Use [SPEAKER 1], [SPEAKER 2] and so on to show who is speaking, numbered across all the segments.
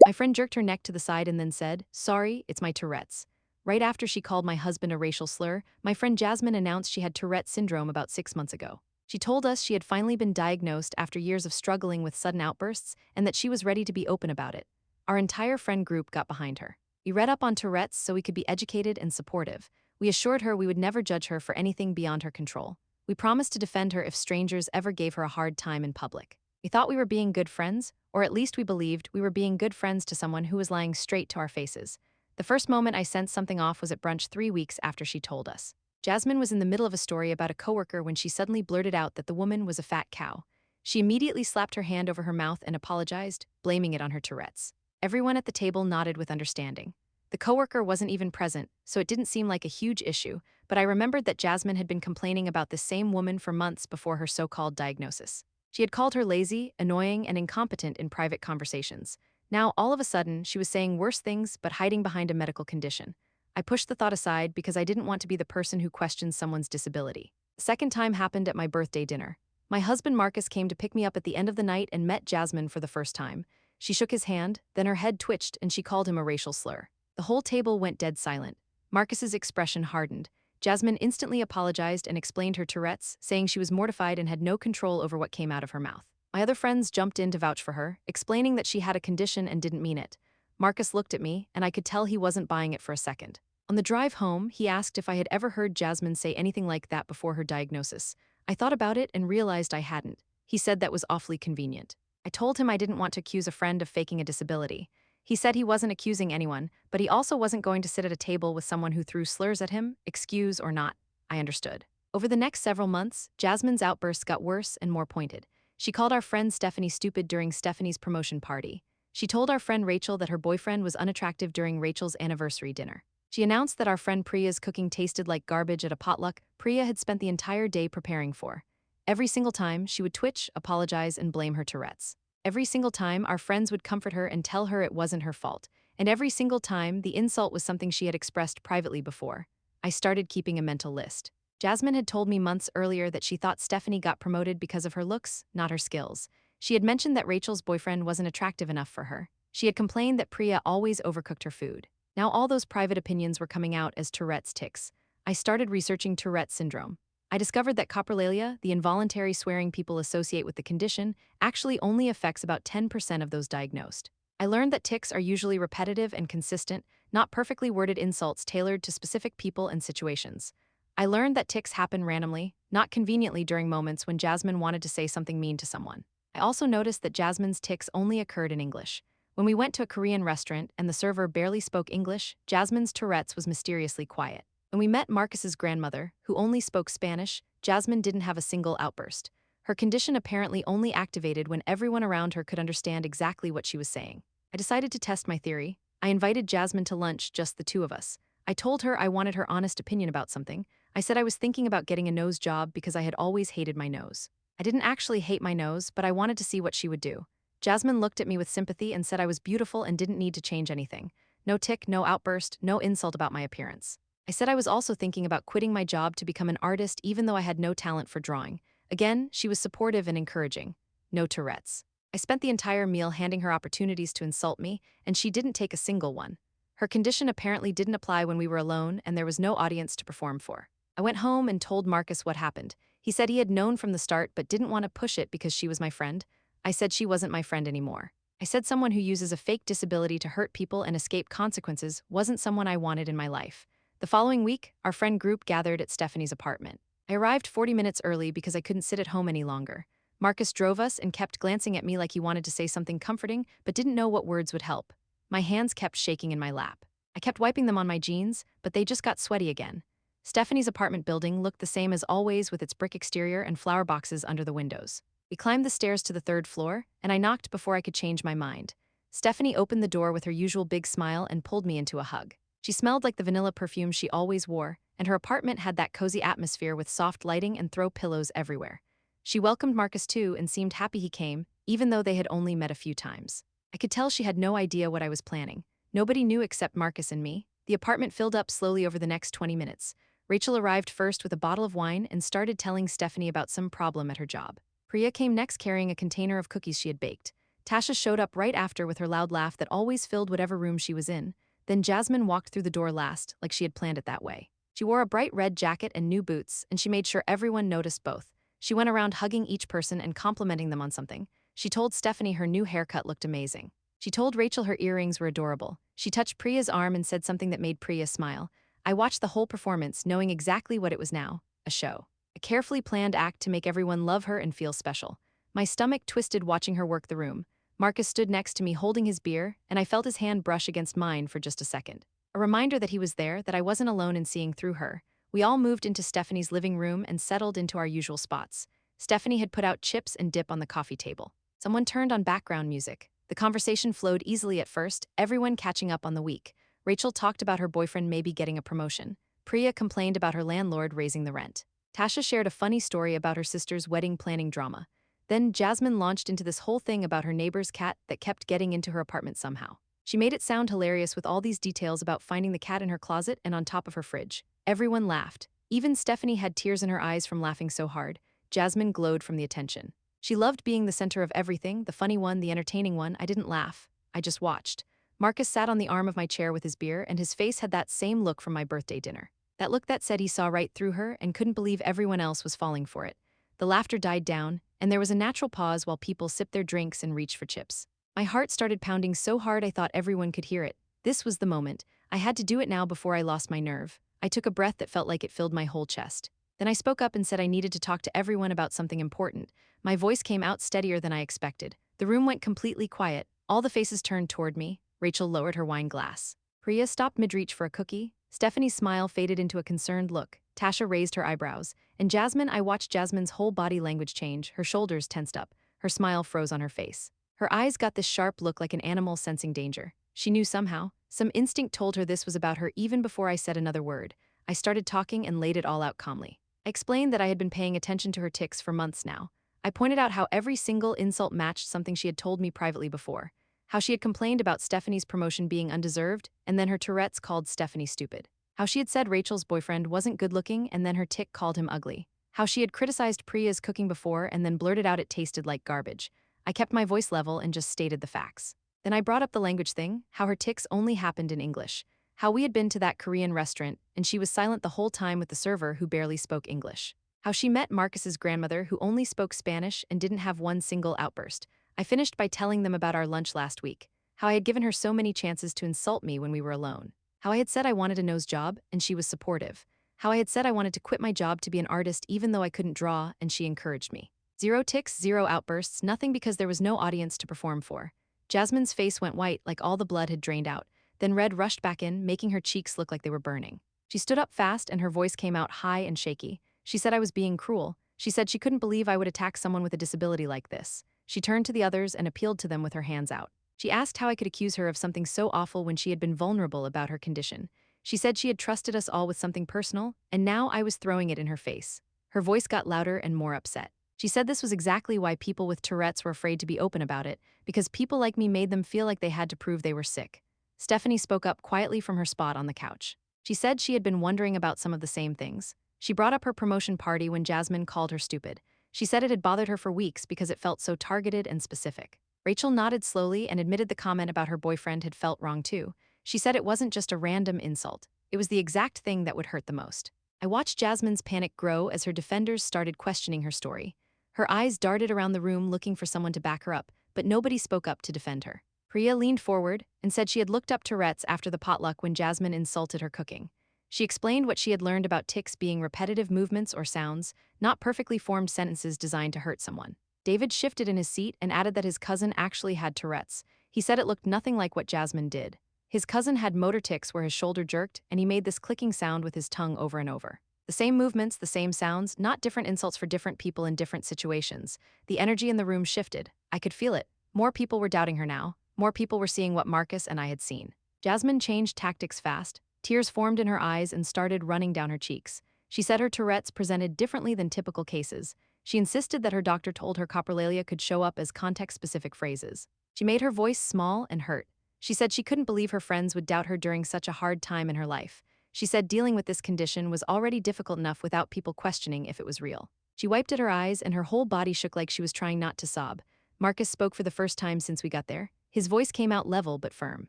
[SPEAKER 1] My friend jerked her neck to the side and then said, "Sorry, it's my Tourette's." Right after she called my husband a racial slur, my friend Jasmine announced she had Tourette syndrome about 6 months ago. She told us she had finally been diagnosed after years of struggling with sudden outbursts and that she was ready to be open about it. Our entire friend group got behind her. We read up on Tourette's so we could be educated and supportive. We assured her we would never judge her for anything beyond her control. We promised to defend her if strangers ever gave her a hard time in public. We thought we were being good friends, or at least we believed we were being good friends to someone who was lying straight to our faces. The first moment I sensed something off was at brunch 3 weeks after she told us. Jasmine was in the middle of a story about a coworker when she suddenly blurted out that the woman was a fat cow. She immediately slapped her hand over her mouth and apologized, blaming it on her Tourette's. Everyone at the table nodded with understanding. The coworker wasn't even present, so it didn't seem like a huge issue, but I remembered that Jasmine had been complaining about this same woman for months before her so-called diagnosis. She had called her lazy, annoying, and incompetent in private conversations. Now, all of a sudden, she was saying worse things but hiding behind a medical condition. I pushed the thought aside because I didn't want to be the person who questions someone's disability. The second time happened at my birthday dinner. My husband Marcus came to pick me up at the end of the night and met Jasmine for the first time. She shook his hand, then her head twitched and she called him a racial slur. The whole table went dead silent. Marcus's expression hardened. Jasmine instantly apologized and explained her Tourette's, saying she was mortified and had no control over what came out of her mouth. My other friends jumped in to vouch for her, explaining that she had a condition and didn't mean it. Marcus looked at me, and I could tell he wasn't buying it for a second. On the drive home, he asked if I had ever heard Jasmine say anything like that before her diagnosis. I thought about it and realized I hadn't. He said that was awfully convenient. I told him I didn't want to accuse a friend of faking a disability. He said he wasn't accusing anyone, but he also wasn't going to sit at a table with someone who threw slurs at him, excuse or not. I understood. Over the next several months, Jasmine's outbursts got worse and more pointed. She called our friend Stephanie stupid during Stephanie's promotion party. She told our friend Rachel that her boyfriend was unattractive during Rachel's anniversary dinner. She announced that our friend Priya's cooking tasted like garbage at a potluck Priya had spent the entire day preparing for. Every single time, she would twitch, apologize, and blame her Tourette's. Every single time, our friends would comfort her and tell her it wasn't her fault. And every single time, the insult was something she had expressed privately before. I started keeping a mental list. Jasmine had told me months earlier that she thought Stephanie got promoted because of her looks, not her skills. She had mentioned that Rachel's boyfriend wasn't attractive enough for her. She had complained that Priya always overcooked her food. Now all those private opinions were coming out as Tourette's tics. I started researching Tourette syndrome. I discovered that coprolalia, the involuntary swearing people associate with the condition, actually only affects about 10% of those diagnosed. I learned that tics are usually repetitive and consistent, not perfectly worded insults tailored to specific people and situations. I learned that tics happen randomly, not conveniently during moments when Jasmine wanted to say something mean to someone. I also noticed that Jasmine's tics only occurred in English. When we went to a Korean restaurant and the server barely spoke English, Jasmine's Tourette's was mysteriously quiet. When we met Marcus's grandmother, who only spoke Spanish, Jasmine didn't have a single outburst. Her condition apparently only activated when everyone around her could understand exactly what she was saying. I decided to test my theory. I invited Jasmine to lunch, just the two of us. I told her I wanted her honest opinion about something. I said I was thinking about getting a nose job because I had always hated my nose. I didn't actually hate my nose, but I wanted to see what she would do. Jasmine looked at me with sympathy and said I was beautiful and didn't need to change anything. No tic, no outburst, no insult about my appearance. I said I was also thinking about quitting my job to become an artist even though I had no talent for drawing. Again, she was supportive and encouraging. No Tourette's. I spent the entire meal handing her opportunities to insult me, and she didn't take a single one. Her condition apparently didn't apply when we were alone and there was no audience to perform for. I went home and told Marcus what happened. He said he had known from the start but didn't want to push it because she was my friend. I said she wasn't my friend anymore. I said someone who uses a fake disability to hurt people and escape consequences wasn't someone I wanted in my life. The following week, our friend group gathered at Stephanie's apartment. I arrived 40 minutes early because I couldn't sit at home any longer. Marcus drove us and kept glancing at me like he wanted to say something comforting, but didn't know what words would help. My hands kept shaking in my lap. I kept wiping them on my jeans, but they just got sweaty again. Stephanie's apartment building looked the same as always with its brick exterior and flower boxes under the windows. We climbed the stairs to the third floor, and I knocked before I could change my mind. Stephanie opened the door with her usual big smile and pulled me into a hug. She smelled like the vanilla perfume she always wore, and her apartment had that cozy atmosphere with soft lighting and throw pillows everywhere. She welcomed Marcus too and seemed happy he came, even though they had only met a few times. I could tell she had no idea what I was planning. Nobody knew except Marcus and me. The apartment filled up slowly over the next 20 minutes. Rachel arrived first with a bottle of wine and started telling Stephanie about some problem at her job. Priya came next carrying a container of cookies she had baked. Tasha showed up right after with her loud laugh that always filled whatever room she was in. Then Jasmine walked through the door last, like she had planned it that way. She wore a bright red jacket and new boots, and she made sure everyone noticed both. She went around hugging each person and complimenting them on something. She told Stephanie her new haircut looked amazing. She told Rachel her earrings were adorable. She touched Priya's arm and said something that made Priya smile. I watched the whole performance, knowing exactly what it was now, a show. A carefully planned act to make everyone love her and feel special. My stomach twisted watching her work the room. Marcus stood next to me holding his beer, and I felt his hand brush against mine for just a second. A reminder that he was there, that I wasn't alone in seeing through her. We all moved into Stephanie's living room and settled into our usual spots. Stephanie had put out chips and dip on the coffee table. Someone turned on background music. The conversation flowed easily at first, everyone catching up on the week. Rachel talked about her boyfriend maybe getting a promotion. Priya complained about her landlord raising the rent. Tasha shared a funny story about her sister's wedding planning drama. Then Jasmine launched into this whole thing about her neighbor's cat that kept getting into her apartment somehow. She made it sound hilarious with all these details about finding the cat in her closet and on top of her fridge. Everyone laughed. Even Stephanie had tears in her eyes from laughing so hard. Jasmine glowed from the attention. She loved being the center of everything, the funny one, the entertaining one. I didn't laugh. I just watched. Marcus sat on the arm of my chair with his beer, and his face had that same look from my birthday dinner. That look that said he saw right through her and couldn't believe everyone else was falling for it. The laughter died down, and there was a natural pause while people sipped their drinks and reached for chips. My heart started pounding so hard I thought everyone could hear it. This was the moment. I had to do it now before I lost my nerve. I took a breath that felt like it filled my whole chest. Then I spoke up and said I needed to talk to everyone about something important. My voice came out steadier than I expected. The room went completely quiet. All the faces turned toward me. Rachel lowered her wine glass. Priya stopped mid-reach for a cookie. Stephanie's smile faded into a concerned look. Tasha raised her eyebrows. And Jasmine, I watched Jasmine's whole body language change. Her shoulders tensed up. Her smile froze on her face. Her eyes got this sharp look like an animal sensing danger. She knew somehow. Some instinct told her this was about her even before I said another word. I started talking and laid it all out calmly. I explained that I had been paying attention to her tics for months now. I pointed out how every single insult matched something she had told me privately before. How she had complained about Stephanie's promotion being undeserved, and then her Tourette's called Stephanie stupid. How she had said Rachel's boyfriend wasn't good-looking, and then her tic called him ugly. How she had criticized Priya's cooking before and then blurted out it tasted like garbage. I kept my voice level and just stated the facts. Then I brought up the language thing, how her tics only happened in English. How we had been to that Korean restaurant, and she was silent the whole time with the server who barely spoke English. How she met Marcus's grandmother who only spoke Spanish and didn't have one single outburst. I finished by telling them about our lunch last week. How I had given her so many chances to insult me when we were alone. How I had said I wanted a nose job, and she was supportive. How I had said I wanted to quit my job to be an artist even though I couldn't draw, and she encouraged me. Zero tics, zero outbursts, nothing because there was no audience to perform for. Jasmine's face went white like all the blood had drained out. Then red rushed back in, making her cheeks look like they were burning. She stood up fast and her voice came out high and shaky. She said I was being cruel. She said she couldn't believe I would attack someone with a disability like this. She turned to the others and appealed to them with her hands out. She asked how I could accuse her of something so awful when she had been vulnerable about her condition. She said she had trusted us all with something personal, and now I was throwing it in her face. Her voice got louder and more upset. She said this was exactly why people with Tourette's were afraid to be open about it, because people like me made them feel like they had to prove they were sick. Stephanie spoke up quietly from her spot on the couch. She said she had been wondering about some of the same things. She brought up her promotion party when Jasmine called her stupid. She said it had bothered her for weeks because it felt so targeted and specific. Rachel nodded slowly and admitted the comment about her boyfriend had felt wrong too. She said it wasn't just a random insult. It was the exact thing that would hurt the most. I watched Jasmine's panic grow as her defenders started questioning her story. Her eyes darted around the room looking for someone to back her up, but nobody spoke up to defend her. Priya leaned forward and said she had looked up Tourette's after the potluck when Jasmine insulted her cooking. She explained what she had learned about tics being repetitive movements or sounds, not perfectly formed sentences designed to hurt someone. David shifted in his seat and added that his cousin actually had Tourette's. He said it looked nothing like what Jasmine did. His cousin had motor tics where his shoulder jerked and he made this clicking sound with his tongue over and over. The same movements, the same sounds, not different insults for different people in different situations. The energy in the room shifted. I could feel it. More people were doubting her now. More people were seeing what Marcus and I had seen. Jasmine changed tactics fast. Tears formed in her eyes and started running down her cheeks. She said her Tourette's presented differently than typical cases. She insisted that her doctor told her coprolalia could show up as context-specific phrases. She made her voice small and hurt. She said she couldn't believe her friends would doubt her during such a hard time in her life. She said dealing with this condition was already difficult enough without people questioning if it was real. She wiped at her eyes and her whole body shook like she was trying not to sob. Marcus spoke for the first time since we got there. His voice came out level but firm.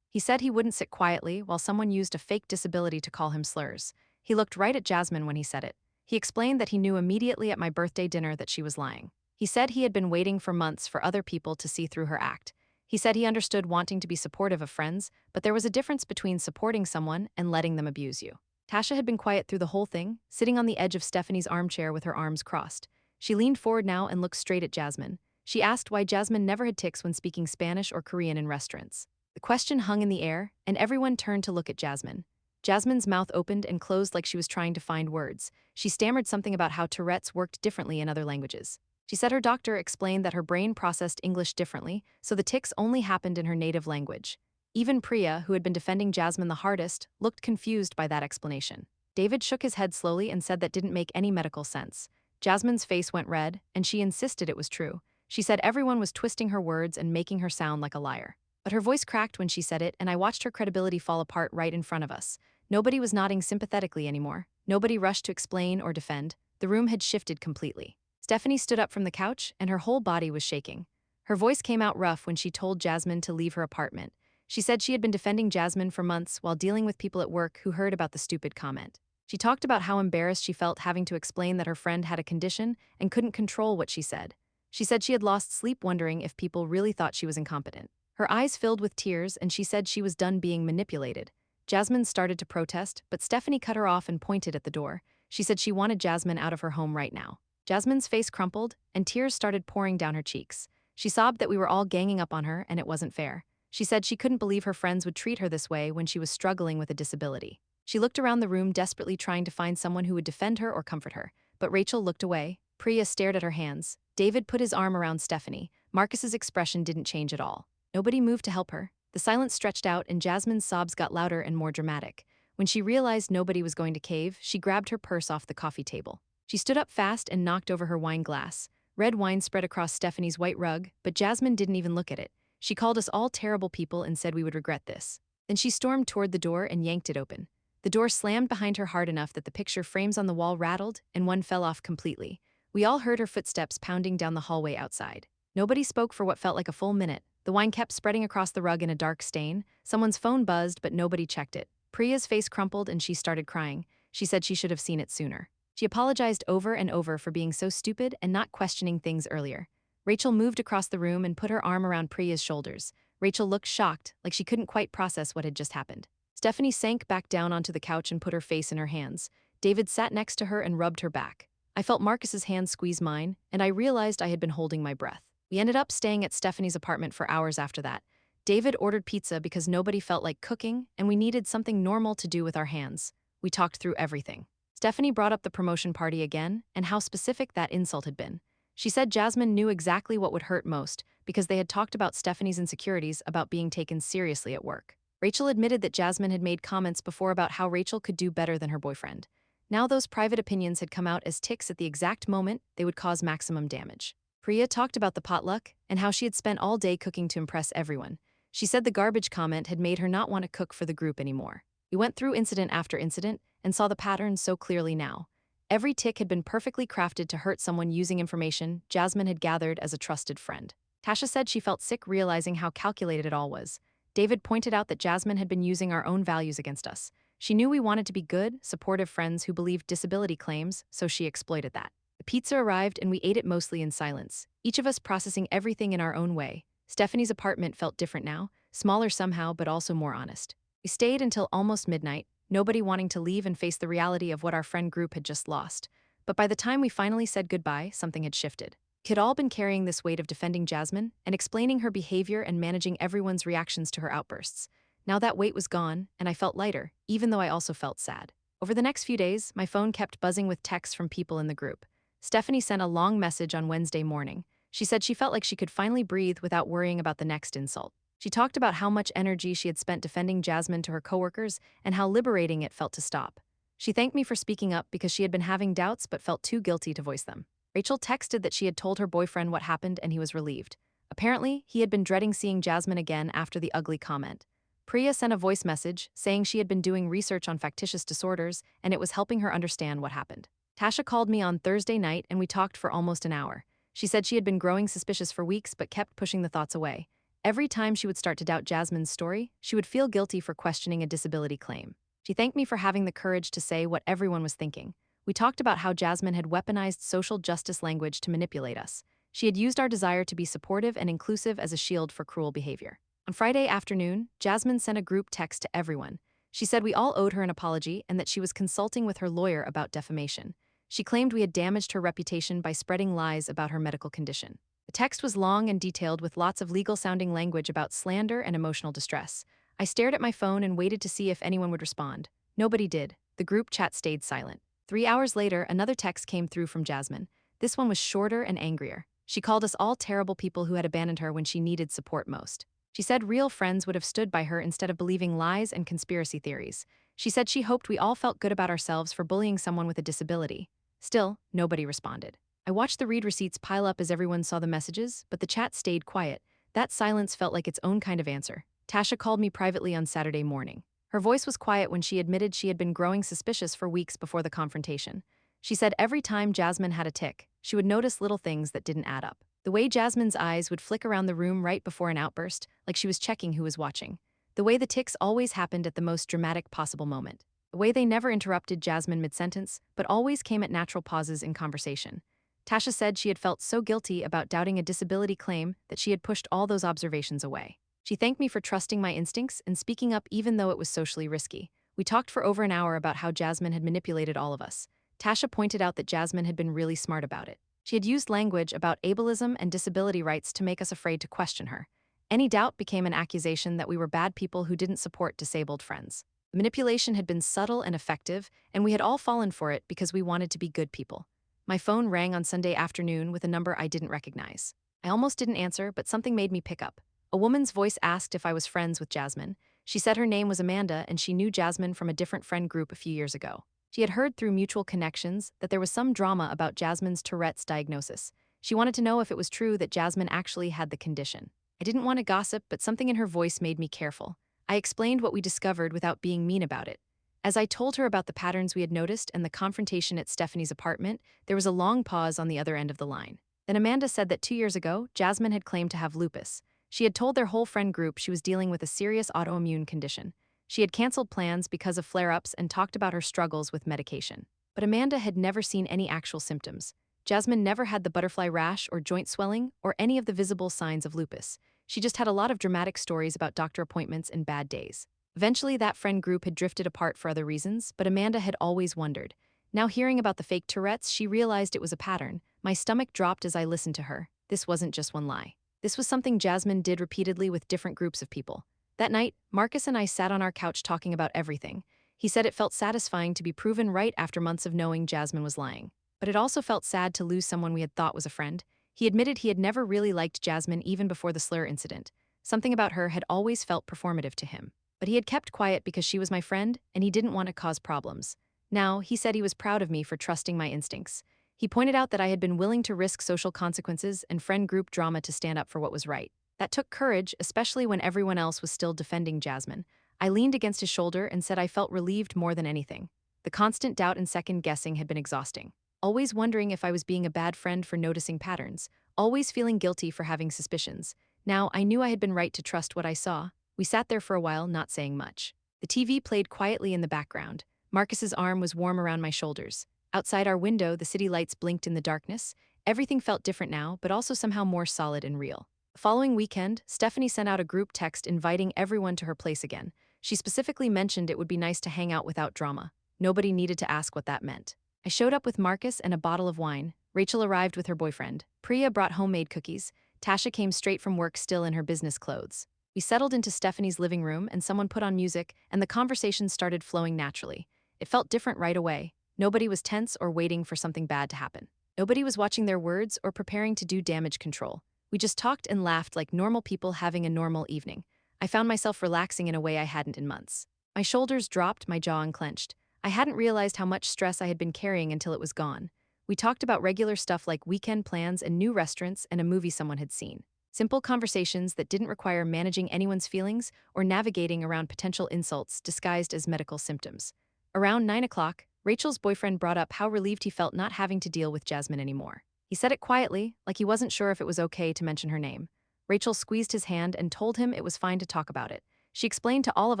[SPEAKER 1] He said he wouldn't sit quietly while someone used a fake disability to call him slurs. He looked right at Jasmine when he said it. He explained that he knew immediately at my birthday dinner that she was lying. He said he had been waiting for months for other people to see through her act. He said he understood wanting to be supportive of friends, but there was a difference between supporting someone and letting them abuse you. Tasha had been quiet through the whole thing, sitting on the edge of Stephanie's armchair with her arms crossed. She leaned forward now and looked straight at Jasmine. She asked why Jasmine never had tics when speaking Spanish or Korean in restaurants. The question hung in the air, and everyone turned to look at Jasmine. Jasmine's mouth opened and closed like she was trying to find words. She stammered something about how Tourette's worked differently in other languages. She said her doctor explained that her brain processed English differently, so the tics only happened in her native language. Even Priya, who had been defending Jasmine the hardest, looked confused by that explanation. David shook his head slowly and said that didn't make any medical sense. Jasmine's face went red, and she insisted it was true. She said everyone was twisting her words and making her sound like a liar. But her voice cracked when she said it, and I watched her credibility fall apart right in front of us. Nobody was nodding sympathetically anymore. Nobody rushed to explain or defend. The room had shifted completely. Stephanie stood up from the couch, and her whole body was shaking. Her voice came out rough when she told Jasmine to leave her apartment. She said she had been defending Jasmine for months while dealing with people at work who heard about the stupid comment. She talked about how embarrassed she felt having to explain that her friend had a condition and couldn't control what she said. She said she had lost sleep wondering if people really thought she was incompetent. Her eyes filled with tears, and she said she was done being manipulated. Jasmine started to protest, but Stephanie cut her off and pointed at the door. She said she wanted Jasmine out of her home right now. Jasmine's face crumpled, and tears started pouring down her cheeks. She sobbed that we were all ganging up on her and it wasn't fair. She said she couldn't believe her friends would treat her this way when she was struggling with a disability. She looked around the room desperately trying to find someone who would defend her or comfort her. But Rachel looked away. Priya stared at her hands. David put his arm around Stephanie. Marcus's expression didn't change at all. Nobody moved to help her. The silence stretched out and Jasmine's sobs got louder and more dramatic. When she realized nobody was going to cave, she grabbed her purse off the coffee table. She stood up fast and knocked over her wine glass. Red wine spread across Stephanie's white rug, but Jasmine didn't even look at it. She called us all terrible people and said we would regret this. Then she stormed toward the door and yanked it open. The door slammed behind her hard enough that the picture frames on the wall rattled and one fell off completely. We all heard her footsteps pounding down the hallway outside. Nobody spoke for what felt like a full minute. The wine kept spreading across the rug in a dark stain. Someone's phone buzzed, but nobody checked it. Priya's face crumpled and she started crying. She said she should have seen it sooner. She apologized over and over for being so stupid and not questioning things earlier. Rachel moved across the room and put her arm around Priya's shoulders. Rachel looked shocked, like she couldn't quite process what had just happened. Stephanie sank back down onto the couch and put her face in her hands. David sat next to her and rubbed her back. I felt Marcus's hand squeeze mine, and I realized I had been holding my breath. We ended up staying at Stephanie's apartment for hours after that. David ordered pizza because nobody felt like cooking, and we needed something normal to do with our hands. We talked through everything. Stephanie brought up the promotion party again, and how specific that insult had been. She said Jasmine knew exactly what would hurt most because they had talked about Stephanie's insecurities about being taken seriously at work. Rachel admitted that Jasmine had made comments before about how Rachel could do better than her boyfriend. Now those private opinions had come out as tics at the exact moment they would cause maximum damage. Priya talked about the potluck and how she had spent all day cooking to impress everyone. She said the garbage comment had made her not want to cook for the group anymore. We went through incident after incident and saw the patterns so clearly now. Every tic had been perfectly crafted to hurt someone using information Jasmine had gathered as a trusted friend. Tasha said she felt sick realizing how calculated it all was. David pointed out that Jasmine had been using our own values against us. She knew we wanted to be good, supportive friends who believed disability claims, so she exploited that. The pizza arrived and we ate it mostly in silence, each of us processing everything in our own way. Stephanie's apartment felt different now, smaller somehow but also more honest. We stayed until almost midnight, nobody wanting to leave and face the reality of what our friend group had just lost. But by the time we finally said goodbye, something had shifted. We had all been carrying this weight of defending Jasmine and explaining her behavior and managing everyone's reactions to her outbursts. Now that weight was gone, and I felt lighter, even though I also felt sad. Over the next few days, my phone kept buzzing with texts from people in the group. Stephanie sent a long message on Wednesday morning. She said she felt like she could finally breathe without worrying about the next insult. She talked about how much energy she had spent defending Jasmine to her coworkers and how liberating it felt to stop. She thanked me for speaking up because she had been having doubts but felt too guilty to voice them. Rachel texted that she had told her boyfriend what happened and he was relieved. Apparently, he had been dreading seeing Jasmine again after the ugly comment. Priya sent a voice message saying she had been doing research on factitious disorders and it was helping her understand what happened. Tasha called me on Thursday night and we talked for almost an hour. She said she had been growing suspicious for weeks but kept pushing the thoughts away. Every time she would start to doubt Jasmine's story, she would feel guilty for questioning a disability claim. She thanked me for having the courage to say what everyone was thinking. We talked about how Jasmine had weaponized social justice language to manipulate us. She had used our desire to be supportive and inclusive as a shield for cruel behavior. On Friday afternoon, Jasmine sent a group text to everyone. She said we all owed her an apology and that she was consulting with her lawyer about defamation. She claimed we had damaged her reputation by spreading lies about her medical condition. The text was long and detailed with lots of legal-sounding language about slander and emotional distress. I stared at my phone and waited to see if anyone would respond. Nobody did. The group chat stayed silent. 3 hours later, another text came through from Jasmine. This one was shorter and angrier. She called us all terrible people who had abandoned her when she needed support most. She said real friends would have stood by her instead of believing lies and conspiracy theories. She said she hoped we all felt good about ourselves for bullying someone with a disability. Still, nobody responded. I watched the read receipts pile up as everyone saw the messages, but the chat stayed quiet. That silence felt like its own kind of answer. Tasha called me privately on Saturday morning. Her voice was quiet when she admitted she had been growing suspicious for weeks before the confrontation. She said every time Jasmine had a tic, she would notice little things that didn't add up. The way Jasmine's eyes would flick around the room right before an outburst, like she was checking who was watching. The way the tics always happened at the most dramatic possible moment. The way they never interrupted Jasmine mid-sentence, but always came at natural pauses in conversation. Tasha said she had felt so guilty about doubting a disability claim that she had pushed all those observations away. She thanked me for trusting my instincts and speaking up even though it was socially risky. We talked for over an hour about how Jasmine had manipulated all of us. Tasha pointed out that Jasmine had been really smart about it. She had used language about ableism and disability rights to make us afraid to question her. Any doubt became an accusation that we were bad people who didn't support disabled friends. The manipulation had been subtle and effective, and we had all fallen for it because we wanted to be good people. My phone rang on Sunday afternoon with a number I didn't recognize. I almost didn't answer, but something made me pick up. A woman's voice asked if I was friends with Jasmine. She said her name was Amanda and she knew Jasmine from a different friend group a few years ago. She had heard through mutual connections that there was some drama about Jasmine's Tourette's diagnosis. She wanted to know if it was true that Jasmine actually had the condition. I didn't want to gossip, but something in her voice made me careful. I explained what we discovered without being mean about it. As I told her about the patterns we had noticed and the confrontation at Stephanie's apartment, there was a long pause on the other end of the line. Then Amanda said that 2 years ago, Jasmine had claimed to have lupus. She had told their whole friend group she was dealing with a serious autoimmune condition. She had canceled plans because of flare-ups and talked about her struggles with medication. But Amanda had never seen any actual symptoms. Jasmine never had the butterfly rash or joint swelling or any of the visible signs of lupus. She just had a lot of dramatic stories about doctor appointments and bad days. Eventually, that friend group had drifted apart for other reasons, but Amanda had always wondered. Now hearing about the fake Tourette's, she realized it was a pattern. My stomach dropped as I listened to her. This wasn't just one lie. This was something Jasmine did repeatedly with different groups of people. That night, Marcus and I sat on our couch talking about everything. He said it felt satisfying to be proven right after months of knowing Jasmine was lying. But it also felt sad to lose someone we had thought was a friend. He admitted he had never really liked Jasmine even before the slur incident. Something about her had always felt performative to him. But he had kept quiet because she was my friend and he didn't want to cause problems. Now, he said he was proud of me for trusting my instincts. He pointed out that I had been willing to risk social consequences and friend group drama to stand up for what was right. That took courage, especially when everyone else was still defending Jasmine. I leaned against his shoulder and said I felt relieved more than anything. The constant doubt and second-guessing had been exhausting. Always wondering if I was being a bad friend for noticing patterns. Always feeling guilty for having suspicions. Now, I knew I had been right to trust what I saw. We sat there for a while, not saying much. The TV played quietly in the background. Marcus's arm was warm around my shoulders. Outside our window, the city lights blinked in the darkness. Everything felt different now, but also somehow more solid and real. The following weekend, Stephanie sent out a group text inviting everyone to her place again. She specifically mentioned it would be nice to hang out without drama. Nobody needed to ask what that meant. I showed up with Marcus and a bottle of wine. Rachel arrived with her boyfriend. Priya brought homemade cookies. Tasha came straight from work still in her business clothes. We settled into Stephanie's living room and someone put on music and the conversation started flowing naturally. It felt different right away. Nobody was tense or waiting for something bad to happen. Nobody was watching their words or preparing to do damage control. We just talked and laughed like normal people having a normal evening. I found myself relaxing in a way I hadn't in months. My shoulders dropped, my jaw unclenched. I hadn't realized how much stress I had been carrying until it was gone. We talked about regular stuff like weekend plans and new restaurants and a movie someone had seen. Simple conversations that didn't require managing anyone's feelings or navigating around potential insults disguised as medical symptoms. Around 9 o'clock, Rachel's boyfriend brought up how relieved he felt not having to deal with Jasmine anymore. He said it quietly, like he wasn't sure if it was okay to mention her name. Rachel squeezed his hand and told him it was fine to talk about it. She explained to all of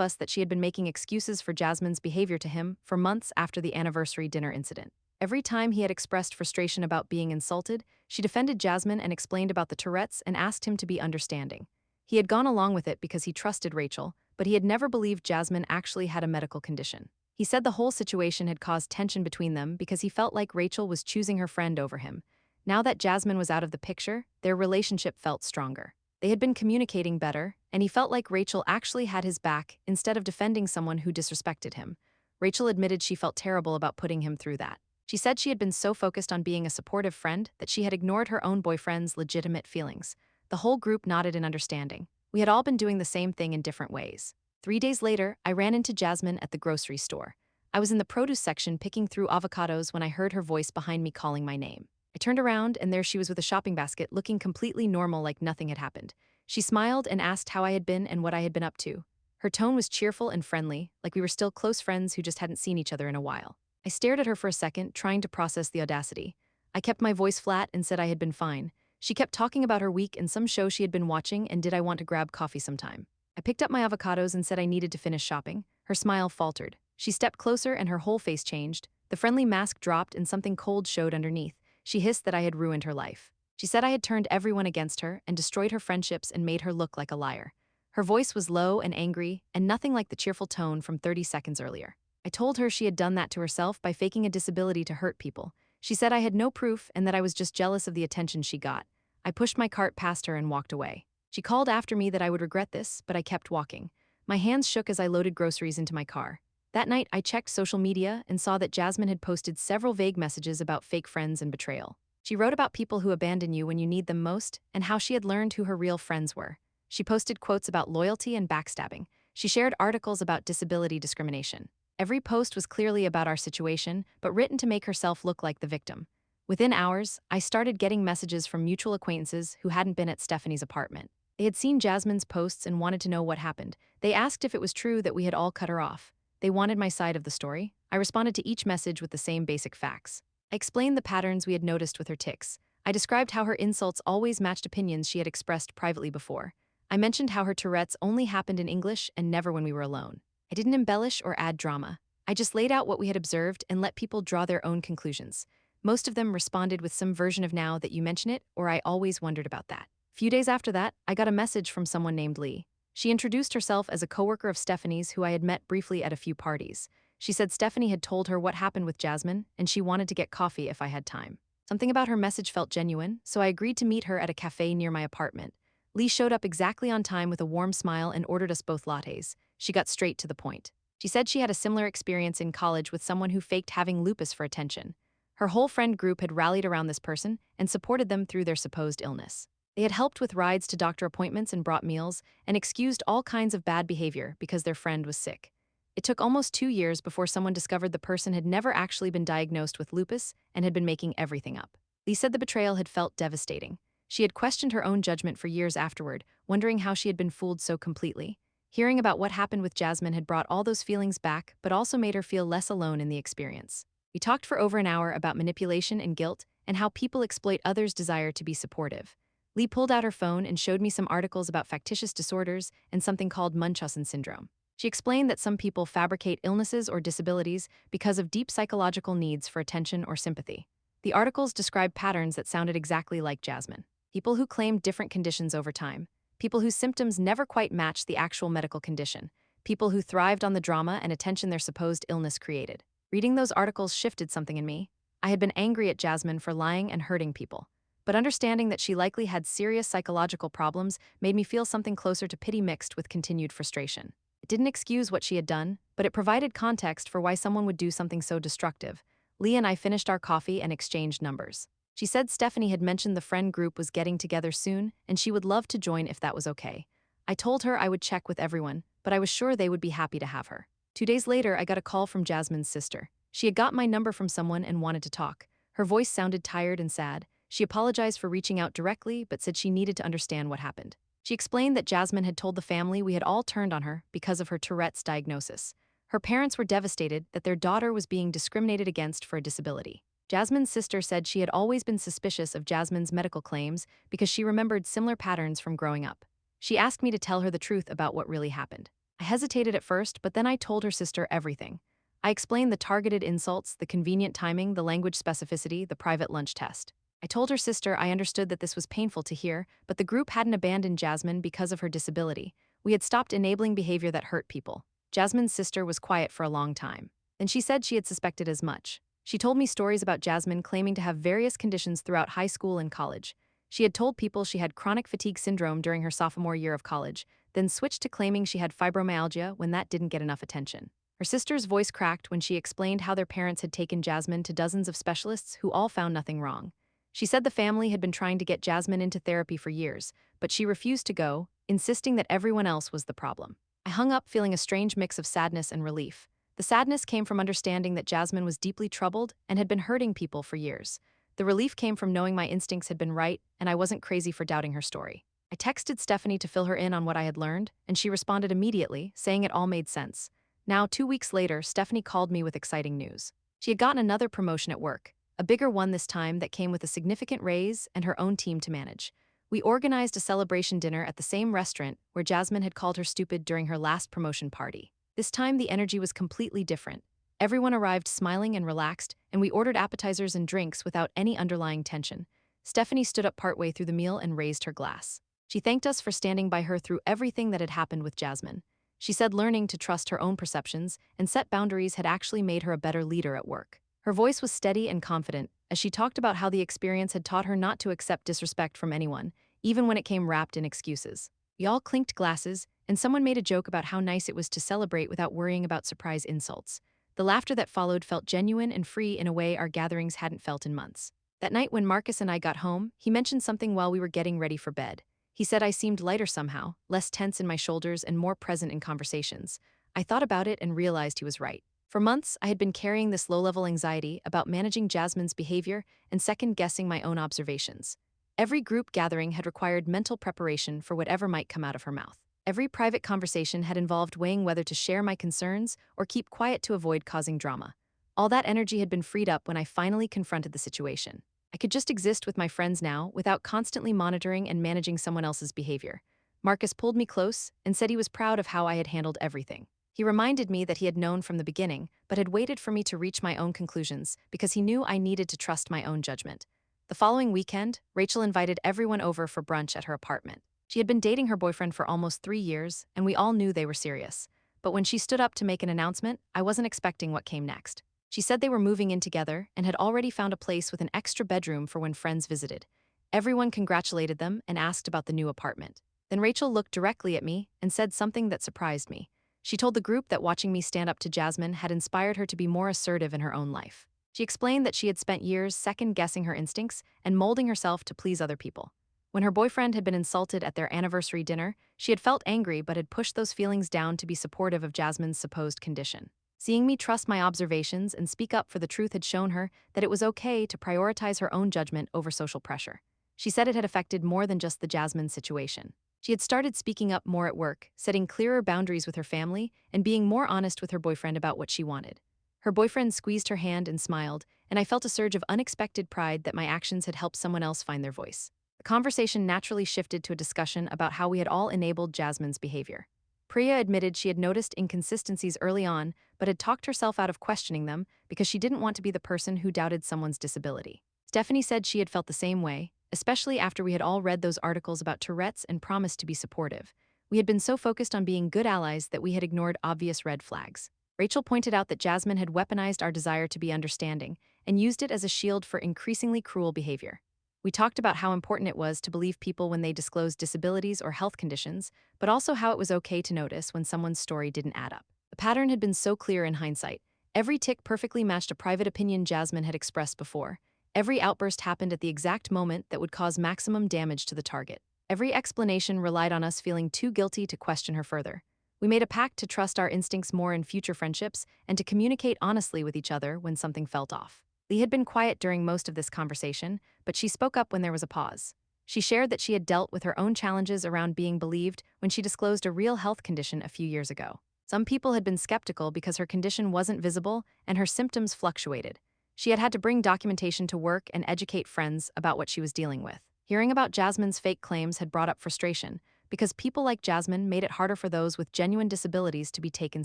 [SPEAKER 1] us that she had been making excuses for Jasmine's behavior to him for months after the anniversary dinner incident. Every time he had expressed frustration about being insulted, she defended Jasmine and explained about the Tourette's and asked him to be understanding. He had gone along with it because he trusted Rachel, but he had never believed Jasmine actually had a medical condition. He said the whole situation had caused tension between them because he felt like Rachel was choosing her friend over him. Now that Jasmine was out of the picture, their relationship felt stronger. They had been communicating better, and he felt like Rachel actually had his back instead of defending someone who disrespected him. Rachel admitted she felt terrible about putting him through that. She said she had been so focused on being a supportive friend that she had ignored her own boyfriend's legitimate feelings. The whole group nodded in understanding. We had all been doing the same thing in different ways. 3 days later, I ran into Jasmine at the grocery store. I was in the produce section picking through avocados when I heard her voice behind me calling my name. I turned around, and there she was with a shopping basket, looking completely normal like nothing had happened. She smiled and asked how I had been and what I had been up to. Her tone was cheerful and friendly, like we were still close friends who just hadn't seen each other in a while. I stared at her for a second, trying to process the audacity. I kept my voice flat and said I had been fine. She kept talking about her week and some show she had been watching and did I want to grab coffee sometime. I picked up my avocados and said I needed to finish shopping. Her smile faltered. She stepped closer and her whole face changed. The friendly mask dropped and something cold showed underneath. She hissed that I had ruined her life. She said I had turned everyone against her and destroyed her friendships and made her look like a liar. Her voice was low and angry, and nothing like the cheerful tone from 30 seconds earlier. I told her she had done that to herself by faking a disability to hurt people. She said I had no proof and that I was just jealous of the attention she got. I pushed my cart past her and walked away. She called after me that I would regret this, but I kept walking. My hands shook as I loaded groceries into my car. That night, I checked social media and saw that Jasmine had posted several vague messages about fake friends and betrayal. She wrote about people who abandon you when you need them most and how she had learned who her real friends were. She posted quotes about loyalty and backstabbing. She shared articles about disability discrimination. Every post was clearly about our situation, but written to make herself look like the victim. Within hours, I started getting messages from mutual acquaintances who hadn't been at Stephanie's apartment. They had seen Jasmine's posts and wanted to know what happened. They asked if it was true that we had all cut her off. They wanted my side of the story. I responded to each message with the same basic facts. I explained the patterns we had noticed with her tics. I described how her insults always matched opinions she had expressed privately before. I mentioned how her Tourette's only happened in English and never when we were alone. I didn't embellish or add drama. I just laid out what we had observed and let people draw their own conclusions. Most of them responded with some version of "now that you mention it," or "I always wondered about that." Few days after that, I got a message from someone named Lee. She introduced herself as a coworker of Stephanie's who I had met briefly at a few parties. She said Stephanie had told her what happened with Jasmine, and she wanted to get coffee if I had time. Something about her message felt genuine, so I agreed to meet her at a cafe near my apartment. Lee showed up exactly on time with a warm smile and ordered us both lattes. She got straight to the point. She said she had a similar experience in college with someone who faked having lupus for attention. Her whole friend group had rallied around this person and supported them through their supposed illness. They had helped with rides to doctor appointments and brought meals, and excused all kinds of bad behavior because their friend was sick. It took almost 2 years before someone discovered the person had never actually been diagnosed with lupus and had been making everything up. Lee said the betrayal had felt devastating. She had questioned her own judgment for years afterward, wondering how she had been fooled so completely. Hearing about what happened with Jasmine had brought all those feelings back, but also made her feel less alone in the experience. We talked for over an hour about manipulation and guilt and how people exploit others' desire to be supportive. Lee pulled out her phone and showed me some articles about factitious disorders and something called Munchausen syndrome. She explained that some people fabricate illnesses or disabilities because of deep psychological needs for attention or sympathy. The articles described patterns that sounded exactly like Jasmine. People who claimed different conditions over time. People whose symptoms never quite matched the actual medical condition. People who thrived on the drama and attention their supposed illness created. Reading those articles shifted something in me. I had been angry at Jasmine for lying and hurting people. But understanding that she likely had serious psychological problems made me feel something closer to pity mixed with continued frustration. It didn't excuse what she had done, but it provided context for why someone would do something so destructive. Lee and I finished our coffee and exchanged numbers. She said Stephanie had mentioned the friend group was getting together soon, and she would love to join if that was okay. I told her I would check with everyone, but I was sure they would be happy to have her. 2 days later, I got a call from Jasmine's sister. She had got my number from someone and wanted to talk. Her voice sounded tired and sad. She apologized for reaching out directly, but said she needed to understand what happened. She explained that Jasmine had told the family we had all turned on her because of her Tourette's diagnosis. Her parents were devastated that their daughter was being discriminated against for a disability. Jasmine's sister said she had always been suspicious of Jasmine's medical claims because she remembered similar patterns from growing up. She asked me to tell her the truth about what really happened. I hesitated at first, but then I told her sister everything. I explained the targeted insults, the convenient timing, the language specificity, the private lunch test. I told her sister I understood that this was painful to hear, but the group hadn't abandoned Jasmine because of her disability. We had stopped enabling behavior that hurt people. Jasmine's sister was quiet for a long time. Then she said she had suspected as much. She told me stories about Jasmine claiming to have various conditions throughout high school and college. She had told people she had chronic fatigue syndrome during her sophomore year of college, then switched to claiming she had fibromyalgia when that didn't get enough attention. Her sister's voice cracked when she explained how their parents had taken Jasmine to dozens of specialists who all found nothing wrong. She said the family had been trying to get Jasmine into therapy for years, but she refused to go, insisting that everyone else was the problem. I hung up feeling a strange mix of sadness and relief. The sadness came from understanding that Jasmine was deeply troubled and had been hurting people for years. The relief came from knowing my instincts had been right and I wasn't crazy for doubting her story. I texted Stephanie to fill her in on what I had learned, and she responded immediately, saying it all made sense. Now, 2 weeks later, Stephanie called me with exciting news. She had gotten another promotion at work, a bigger one this time that came with a significant raise and her own team to manage. We organized a celebration dinner at the same restaurant where Jasmine had called her stupid during her last promotion party. This time, the energy was completely different. Everyone arrived smiling and relaxed, and we ordered appetizers and drinks without any underlying tension. Stephanie stood up partway through the meal and raised her glass. She thanked us for standing by her through everything that had happened with Jasmine. She said learning to trust her own perceptions and set boundaries had actually made her a better leader at work. Her voice was steady and confident as she talked about how the experience had taught her not to accept disrespect from anyone, even when it came wrapped in excuses. We all clinked glasses, and someone made a joke about how nice it was to celebrate without worrying about surprise insults. The laughter that followed felt genuine and free in a way our gatherings hadn't felt in months. That night when Marcus and I got home, he mentioned something while we were getting ready for bed. He said I seemed lighter somehow, less tense in my shoulders and more present in conversations. I thought about it and realized he was right. For months, I had been carrying this low-level anxiety about managing Jasmine's behavior and second-guessing my own observations. Every group gathering had required mental preparation for whatever might come out of her mouth. Every private conversation had involved weighing whether to share my concerns or keep quiet to avoid causing drama. All that energy had been freed up when I finally confronted the situation. I could just exist with my friends now without constantly monitoring and managing someone else's behavior. Marcus pulled me close and said he was proud of how I had handled everything. He reminded me that he had known from the beginning, but had waited for me to reach my own conclusions because he knew I needed to trust my own judgment. The following weekend, Rachel invited everyone over for brunch at her apartment. She had been dating her boyfriend for almost 3 years, and we all knew they were serious. But when she stood up to make an announcement, I wasn't expecting what came next. She said they were moving in together and had already found a place with an extra bedroom for when friends visited. Everyone congratulated them and asked about the new apartment. Then Rachel looked directly at me and said something that surprised me. She told the group that watching me stand up to Jasmine had inspired her to be more assertive in her own life. She explained that she had spent years second-guessing her instincts and molding herself to please other people. When her boyfriend had been insulted at their anniversary dinner, she had felt angry but had pushed those feelings down to be supportive of Jasmine's supposed condition. Seeing me trust my observations and speak up for the truth had shown her that it was okay to prioritize her own judgment over social pressure. She said it had affected more than just the Jasmine situation. She had started speaking up more at work, setting clearer boundaries with her family, and being more honest with her boyfriend about what she wanted. Her boyfriend squeezed her hand and smiled, and I felt a surge of unexpected pride that my actions had helped someone else find their voice. The conversation naturally shifted to a discussion about how we had all enabled Jasmine's behavior. Priya admitted she had noticed inconsistencies early on, but had talked herself out of questioning them because she didn't want to be the person who doubted someone's disability. Stephanie said she had felt the same way, especially after we had all read those articles about Tourette's and promised to be supportive. We had been so focused on being good allies that we had ignored obvious red flags. Rachel pointed out that Jasmine had weaponized our desire to be understanding and used it as a shield for increasingly cruel behavior. We talked about how important it was to believe people when they disclosed disabilities or health conditions, but also how it was okay to notice when someone's story didn't add up. The pattern had been so clear in hindsight. Every tick perfectly matched a private opinion Jasmine had expressed before. Every outburst happened at the exact moment that would cause maximum damage to the target. Every explanation relied on us feeling too guilty to question her further. We made a pact to trust our instincts more in future friendships and to communicate honestly with each other when something felt off. Lee had been quiet during most of this conversation, but she spoke up when there was a pause. She shared that she had dealt with her own challenges around being believed when she disclosed a real health condition a few years ago. Some people had been skeptical because her condition wasn't visible and her symptoms fluctuated. She had had to bring documentation to work and educate friends about what she was dealing with. Hearing about Jasmine's fake claims had brought up frustration, because people like Jasmine made it harder for those with genuine disabilities to be taken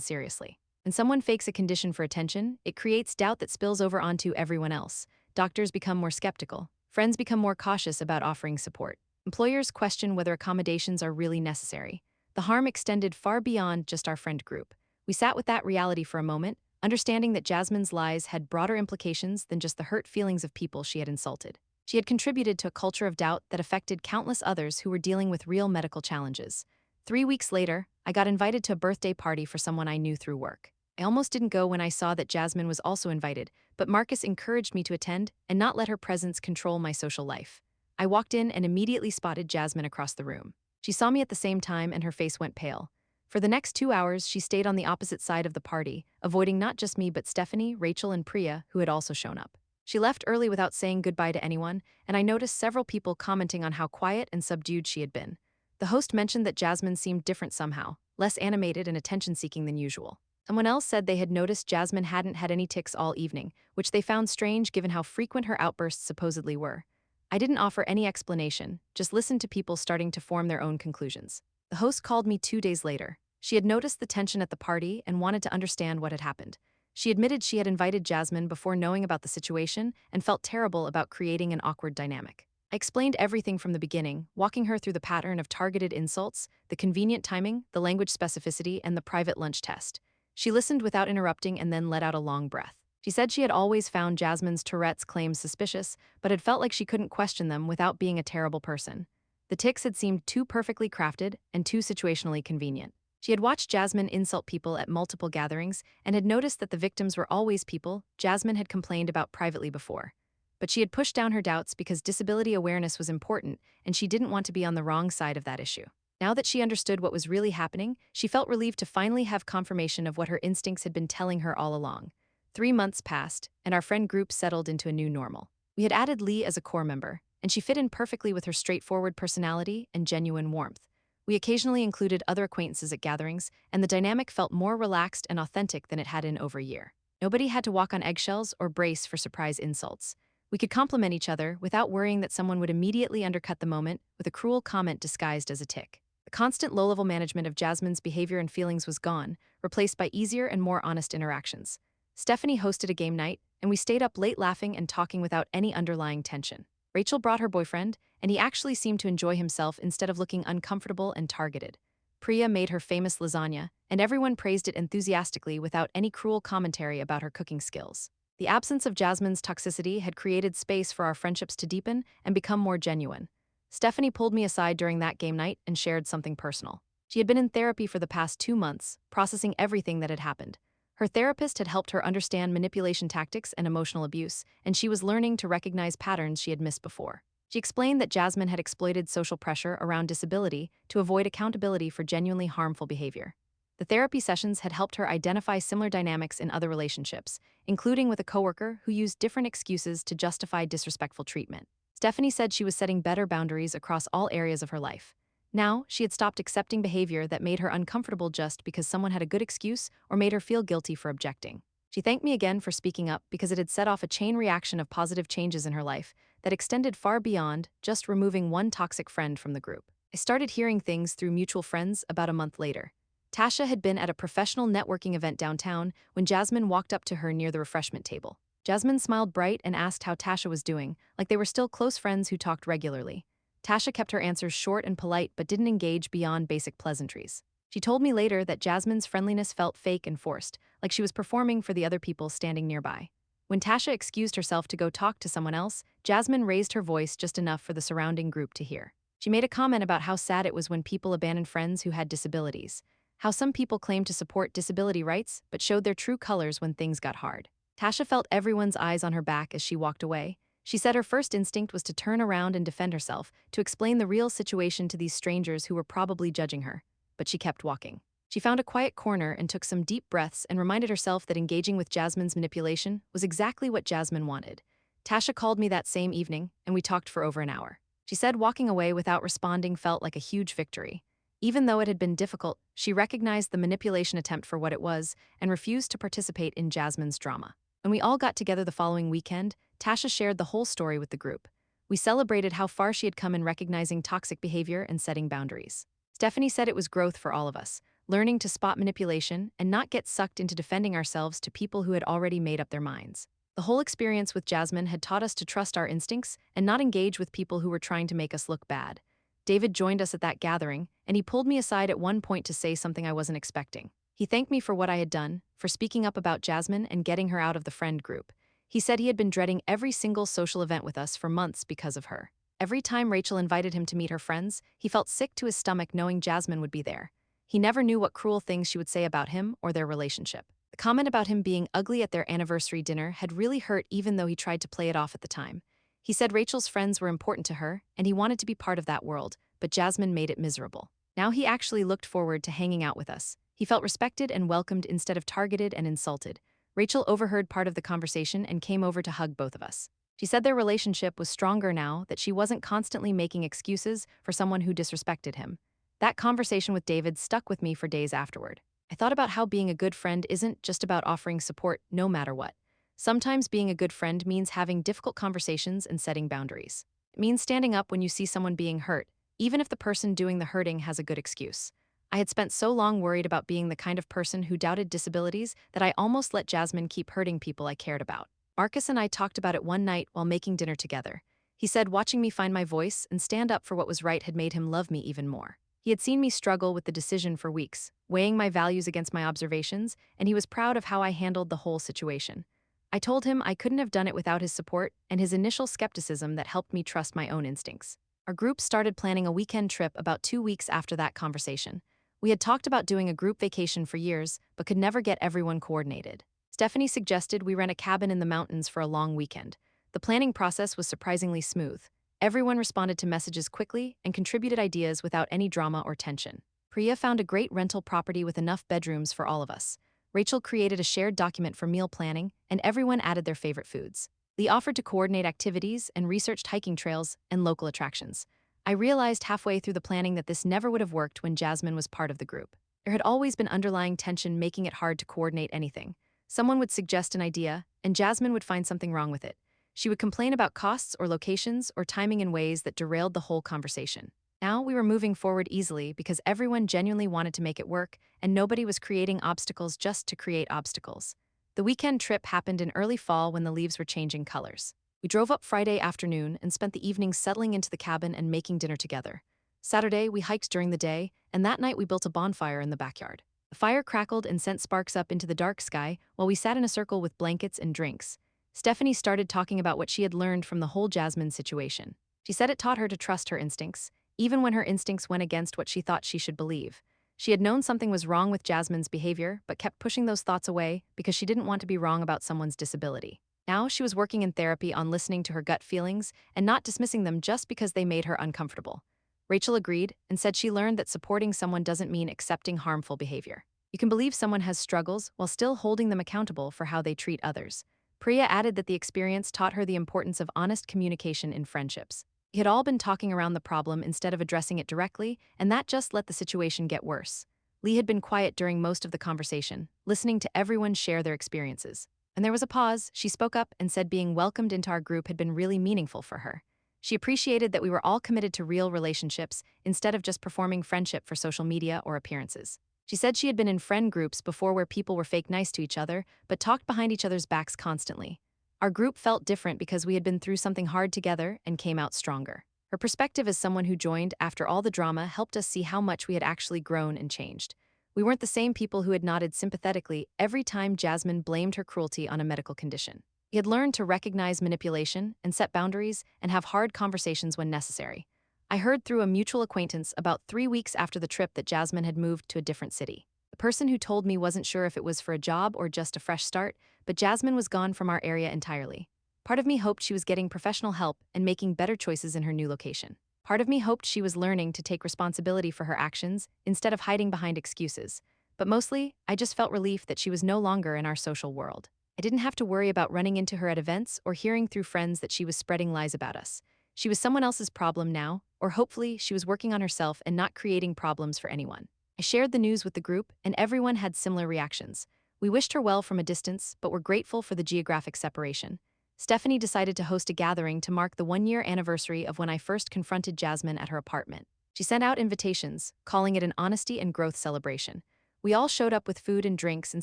[SPEAKER 1] seriously. When someone fakes a condition for attention, it creates doubt that spills over onto everyone else. Doctors become more skeptical. Friends become more cautious about offering support. Employers question whether accommodations are really necessary. The harm extended far beyond just our friend group. We sat with that reality for a moment, understanding that Jasmine's lies had broader implications than just the hurt feelings of people she had insulted. She had contributed to a culture of doubt that affected countless others who were dealing with real medical challenges. 3 weeks later, I got invited to a birthday party for someone I knew through work. I almost didn't go when I saw that Jasmine was also invited, but Marcus encouraged me to attend and not let her presence control my social life. I walked in and immediately spotted Jasmine across the room. She saw me at the same time and her face went pale. For the next 2 hours, she stayed on the opposite side of the party, avoiding not just me but Stephanie, Rachel, and Priya, who had also shown up. She left early without saying goodbye to anyone, and I noticed several people commenting on how quiet and subdued she had been. The host mentioned that Jasmine seemed different somehow, less animated and attention-seeking than usual. Someone else said they had noticed Jasmine hadn't had any tics all evening, which they found strange given how frequent her outbursts supposedly were. I didn't offer any explanation, just listened to people starting to form their own conclusions. The host called me 2 days later. She had noticed the tension at the party and wanted to understand what had happened. She admitted she had invited Jasmine before knowing about the situation and felt terrible about creating an awkward dynamic. I explained everything from the beginning, walking her through the pattern of targeted insults, the convenient timing, the language specificity, and the private lunch test. She listened without interrupting and then let out a long breath. She said she had always found Jasmine's Tourette's claims suspicious, but had felt like she couldn't question them without being a terrible person. The tics had seemed too perfectly crafted and too situationally convenient. She had watched Jasmine insult people at multiple gatherings and had noticed that the victims were always people Jasmine had complained about privately before. But she had pushed down her doubts because disability awareness was important and she didn't want to be on the wrong side of that issue. Now that she understood what was really happening, she felt relieved to finally have confirmation of what her instincts had been telling her all along. 3 months passed, and our friend group settled into a new normal. We had added Lee as a core member, and she fit in perfectly with her straightforward personality and genuine warmth. We occasionally included other acquaintances at gatherings, and the dynamic felt more relaxed and authentic than it had in over a year. Nobody had to walk on eggshells or brace for surprise insults. We could compliment each other without worrying that someone would immediately undercut the moment with a cruel comment disguised as a tic. The constant low-level management of Jasmine's behavior and feelings was gone, replaced by easier and more honest interactions. Stephanie hosted a game night, and we stayed up late laughing and talking without any underlying tension. Rachel brought her boyfriend, and he actually seemed to enjoy himself instead of looking uncomfortable and targeted. Priya made her famous lasagna, and everyone praised it enthusiastically without any cruel commentary about her cooking skills. The absence of Jasmine's toxicity had created space for our friendships to deepen and become more genuine. Stephanie pulled me aside during that game night and shared something personal. She had been in therapy for the past 2 months, processing everything that had happened. Her therapist had helped her understand manipulation tactics and emotional abuse, and she was learning to recognize patterns she had missed before. She explained that Jasmine had exploited social pressure around disability to avoid accountability for genuinely harmful behavior. The therapy sessions had helped her identify similar dynamics in other relationships, including with a coworker who used different excuses to justify disrespectful treatment. Stephanie said she was setting better boundaries across all areas of her life. Now, she had stopped accepting behavior that made her uncomfortable just because someone had a good excuse or made her feel guilty for objecting. She thanked me again for speaking up because it had set off a chain reaction of positive changes in her life that extended far beyond just removing one toxic friend from the group. I started hearing things through mutual friends about a month later. Tasha had been at a professional networking event downtown when Jasmine walked up to her near the refreshment table. Jasmine smiled bright and asked how Tasha was doing, like they were still close friends who talked regularly. Tasha kept her answers short and polite but didn't engage beyond basic pleasantries. She told me later that Jasmine's friendliness felt fake and forced, like she was performing for the other people standing nearby. When Tasha excused herself to go talk to someone else, Jasmine raised her voice just enough for the surrounding group to hear. She made a comment about how sad it was when people abandoned friends who had disabilities, how some people claimed to support disability rights but showed their true colors when things got hard. Tasha felt everyone's eyes on her back as she walked away. She said her first instinct was to turn around and defend herself, to explain the real situation to these strangers who were probably judging her. But she kept walking. She found a quiet corner and took some deep breaths and reminded herself that engaging with Jasmine's manipulation was exactly what Jasmine wanted. Tasha called me that same evening, and we talked for over an hour. She said walking away without responding felt like a huge victory. Even though it had been difficult, she recognized the manipulation attempt for what it was and refused to participate in Jasmine's drama. When we all got together the following weekend, Tasha shared the whole story with the group. We celebrated how far she had come in recognizing toxic behavior and setting boundaries. Stephanie said it was growth for all of us, learning to spot manipulation and not get sucked into defending ourselves to people who had already made up their minds. The whole experience with Jasmine had taught us to trust our instincts and not engage with people who were trying to make us look bad. David joined us at that gathering, and he pulled me aside at one point to say something I wasn't expecting. He thanked me for what I had done, for speaking up about Jasmine and getting her out of the friend group. He said he had been dreading every single social event with us for months because of her. Every time Rachel invited him to meet her friends, he felt sick to his stomach knowing Jasmine would be there. He never knew what cruel things she would say about him or their relationship. The comment about him being ugly at their anniversary dinner had really hurt even though he tried to play it off at the time. He said Rachel's friends were important to her, and he wanted to be part of that world, but Jasmine made it miserable. Now he actually looked forward to hanging out with us. He felt respected and welcomed instead of targeted and insulted. Rachel overheard part of the conversation and came over to hug both of us. She said their relationship was stronger now, that she wasn't constantly making excuses for someone who disrespected him. That conversation with David stuck with me for days afterward. I thought about how being a good friend isn't just about offering support no matter what. Sometimes being a good friend means having difficult conversations and setting boundaries. It means standing up when you see someone being hurt, even if the person doing the hurting has a good excuse. I had spent so long worried about being the kind of person who doubted disabilities that I almost let Jasmine keep hurting people I cared about. Marcus and I talked about it one night while making dinner together. He said watching me find my voice and stand up for what was right had made him love me even more. He had seen me struggle with the decision for weeks, weighing my values against my observations, and he was proud of how I handled the whole situation. I told him I couldn't have done it without his support and his initial skepticism that helped me trust my own instincts. Our group started planning a weekend trip about 2 weeks after that conversation. We had talked about doing a group vacation for years, but could never get everyone coordinated. Stephanie suggested we rent a cabin in the mountains for a long weekend. The planning process was surprisingly smooth. Everyone responded to messages quickly and contributed ideas without any drama or tension. Priya found a great rental property with enough bedrooms for all of us. Rachel created a shared document for meal planning, and everyone added their favorite foods. Lee offered to coordinate activities and researched hiking trails and local attractions. I realized halfway through the planning that this never would have worked when Jasmine was part of the group. There had always been underlying tension making it hard to coordinate anything. Someone would suggest an idea, and Jasmine would find something wrong with it. She would complain about costs or locations or timing in ways that derailed the whole conversation. Now we were moving forward easily because everyone genuinely wanted to make it work, and nobody was creating obstacles just to create obstacles. The weekend trip happened in early fall when the leaves were changing colors. We drove up Friday afternoon and spent the evening settling into the cabin and making dinner together. Saturday, we hiked during the day, and that night we built a bonfire in the backyard. The fire crackled and sent sparks up into the dark sky while we sat in a circle with blankets and drinks. Stephanie started talking about what she had learned from the whole Jasmine situation. She said it taught her to trust her instincts, even when her instincts went against what she thought she should believe. She had known something was wrong with Jasmine's behavior, but kept pushing those thoughts away because she didn't want to be wrong about someone's disability. Now she was working in therapy on listening to her gut feelings and not dismissing them just because they made her uncomfortable. Rachel agreed and said she learned that supporting someone doesn't mean accepting harmful behavior. You can believe someone has struggles while still holding them accountable for how they treat others. Priya added that the experience taught her the importance of honest communication in friendships. We had all been talking around the problem instead of addressing it directly, and that just let the situation get worse. Lee had been quiet during most of the conversation, listening to everyone share their experiences. When there was a pause, she spoke up and said being welcomed into our group had been really meaningful for her. She appreciated that we were all committed to real relationships instead of just performing friendship for social media or appearances. She said she had been in friend groups before where people were fake nice to each other, but talked behind each other's backs constantly. Our group felt different because we had been through something hard together and came out stronger. Her perspective as someone who joined after all the drama helped us see how much we had actually grown and changed. We weren't the same people who had nodded sympathetically every time Jasmine blamed her cruelty on a medical condition. We had learned to recognize manipulation and set boundaries and have hard conversations when necessary. I heard through a mutual acquaintance about 3 weeks after the trip that Jasmine had moved to a different city. The person who told me wasn't sure if it was for a job or just a fresh start, but Jasmine was gone from our area entirely. Part of me hoped she was getting professional help and making better choices in her new location. Part of me hoped she was learning to take responsibility for her actions instead of hiding behind excuses. But mostly, I just felt relief that she was no longer in our social world. I didn't have to worry about running into her at events or hearing through friends that she was spreading lies about us. She was someone else's problem now, or hopefully she was working on herself and not creating problems for anyone. I shared the news with the group, and everyone had similar reactions. We wished her well from a distance, but were grateful for the geographic separation. Stephanie decided to host a gathering to mark the 1 year anniversary of when I first confronted Jasmine at her apartment. She sent out invitations, calling it an honesty and growth celebration. We all showed up with food and drinks and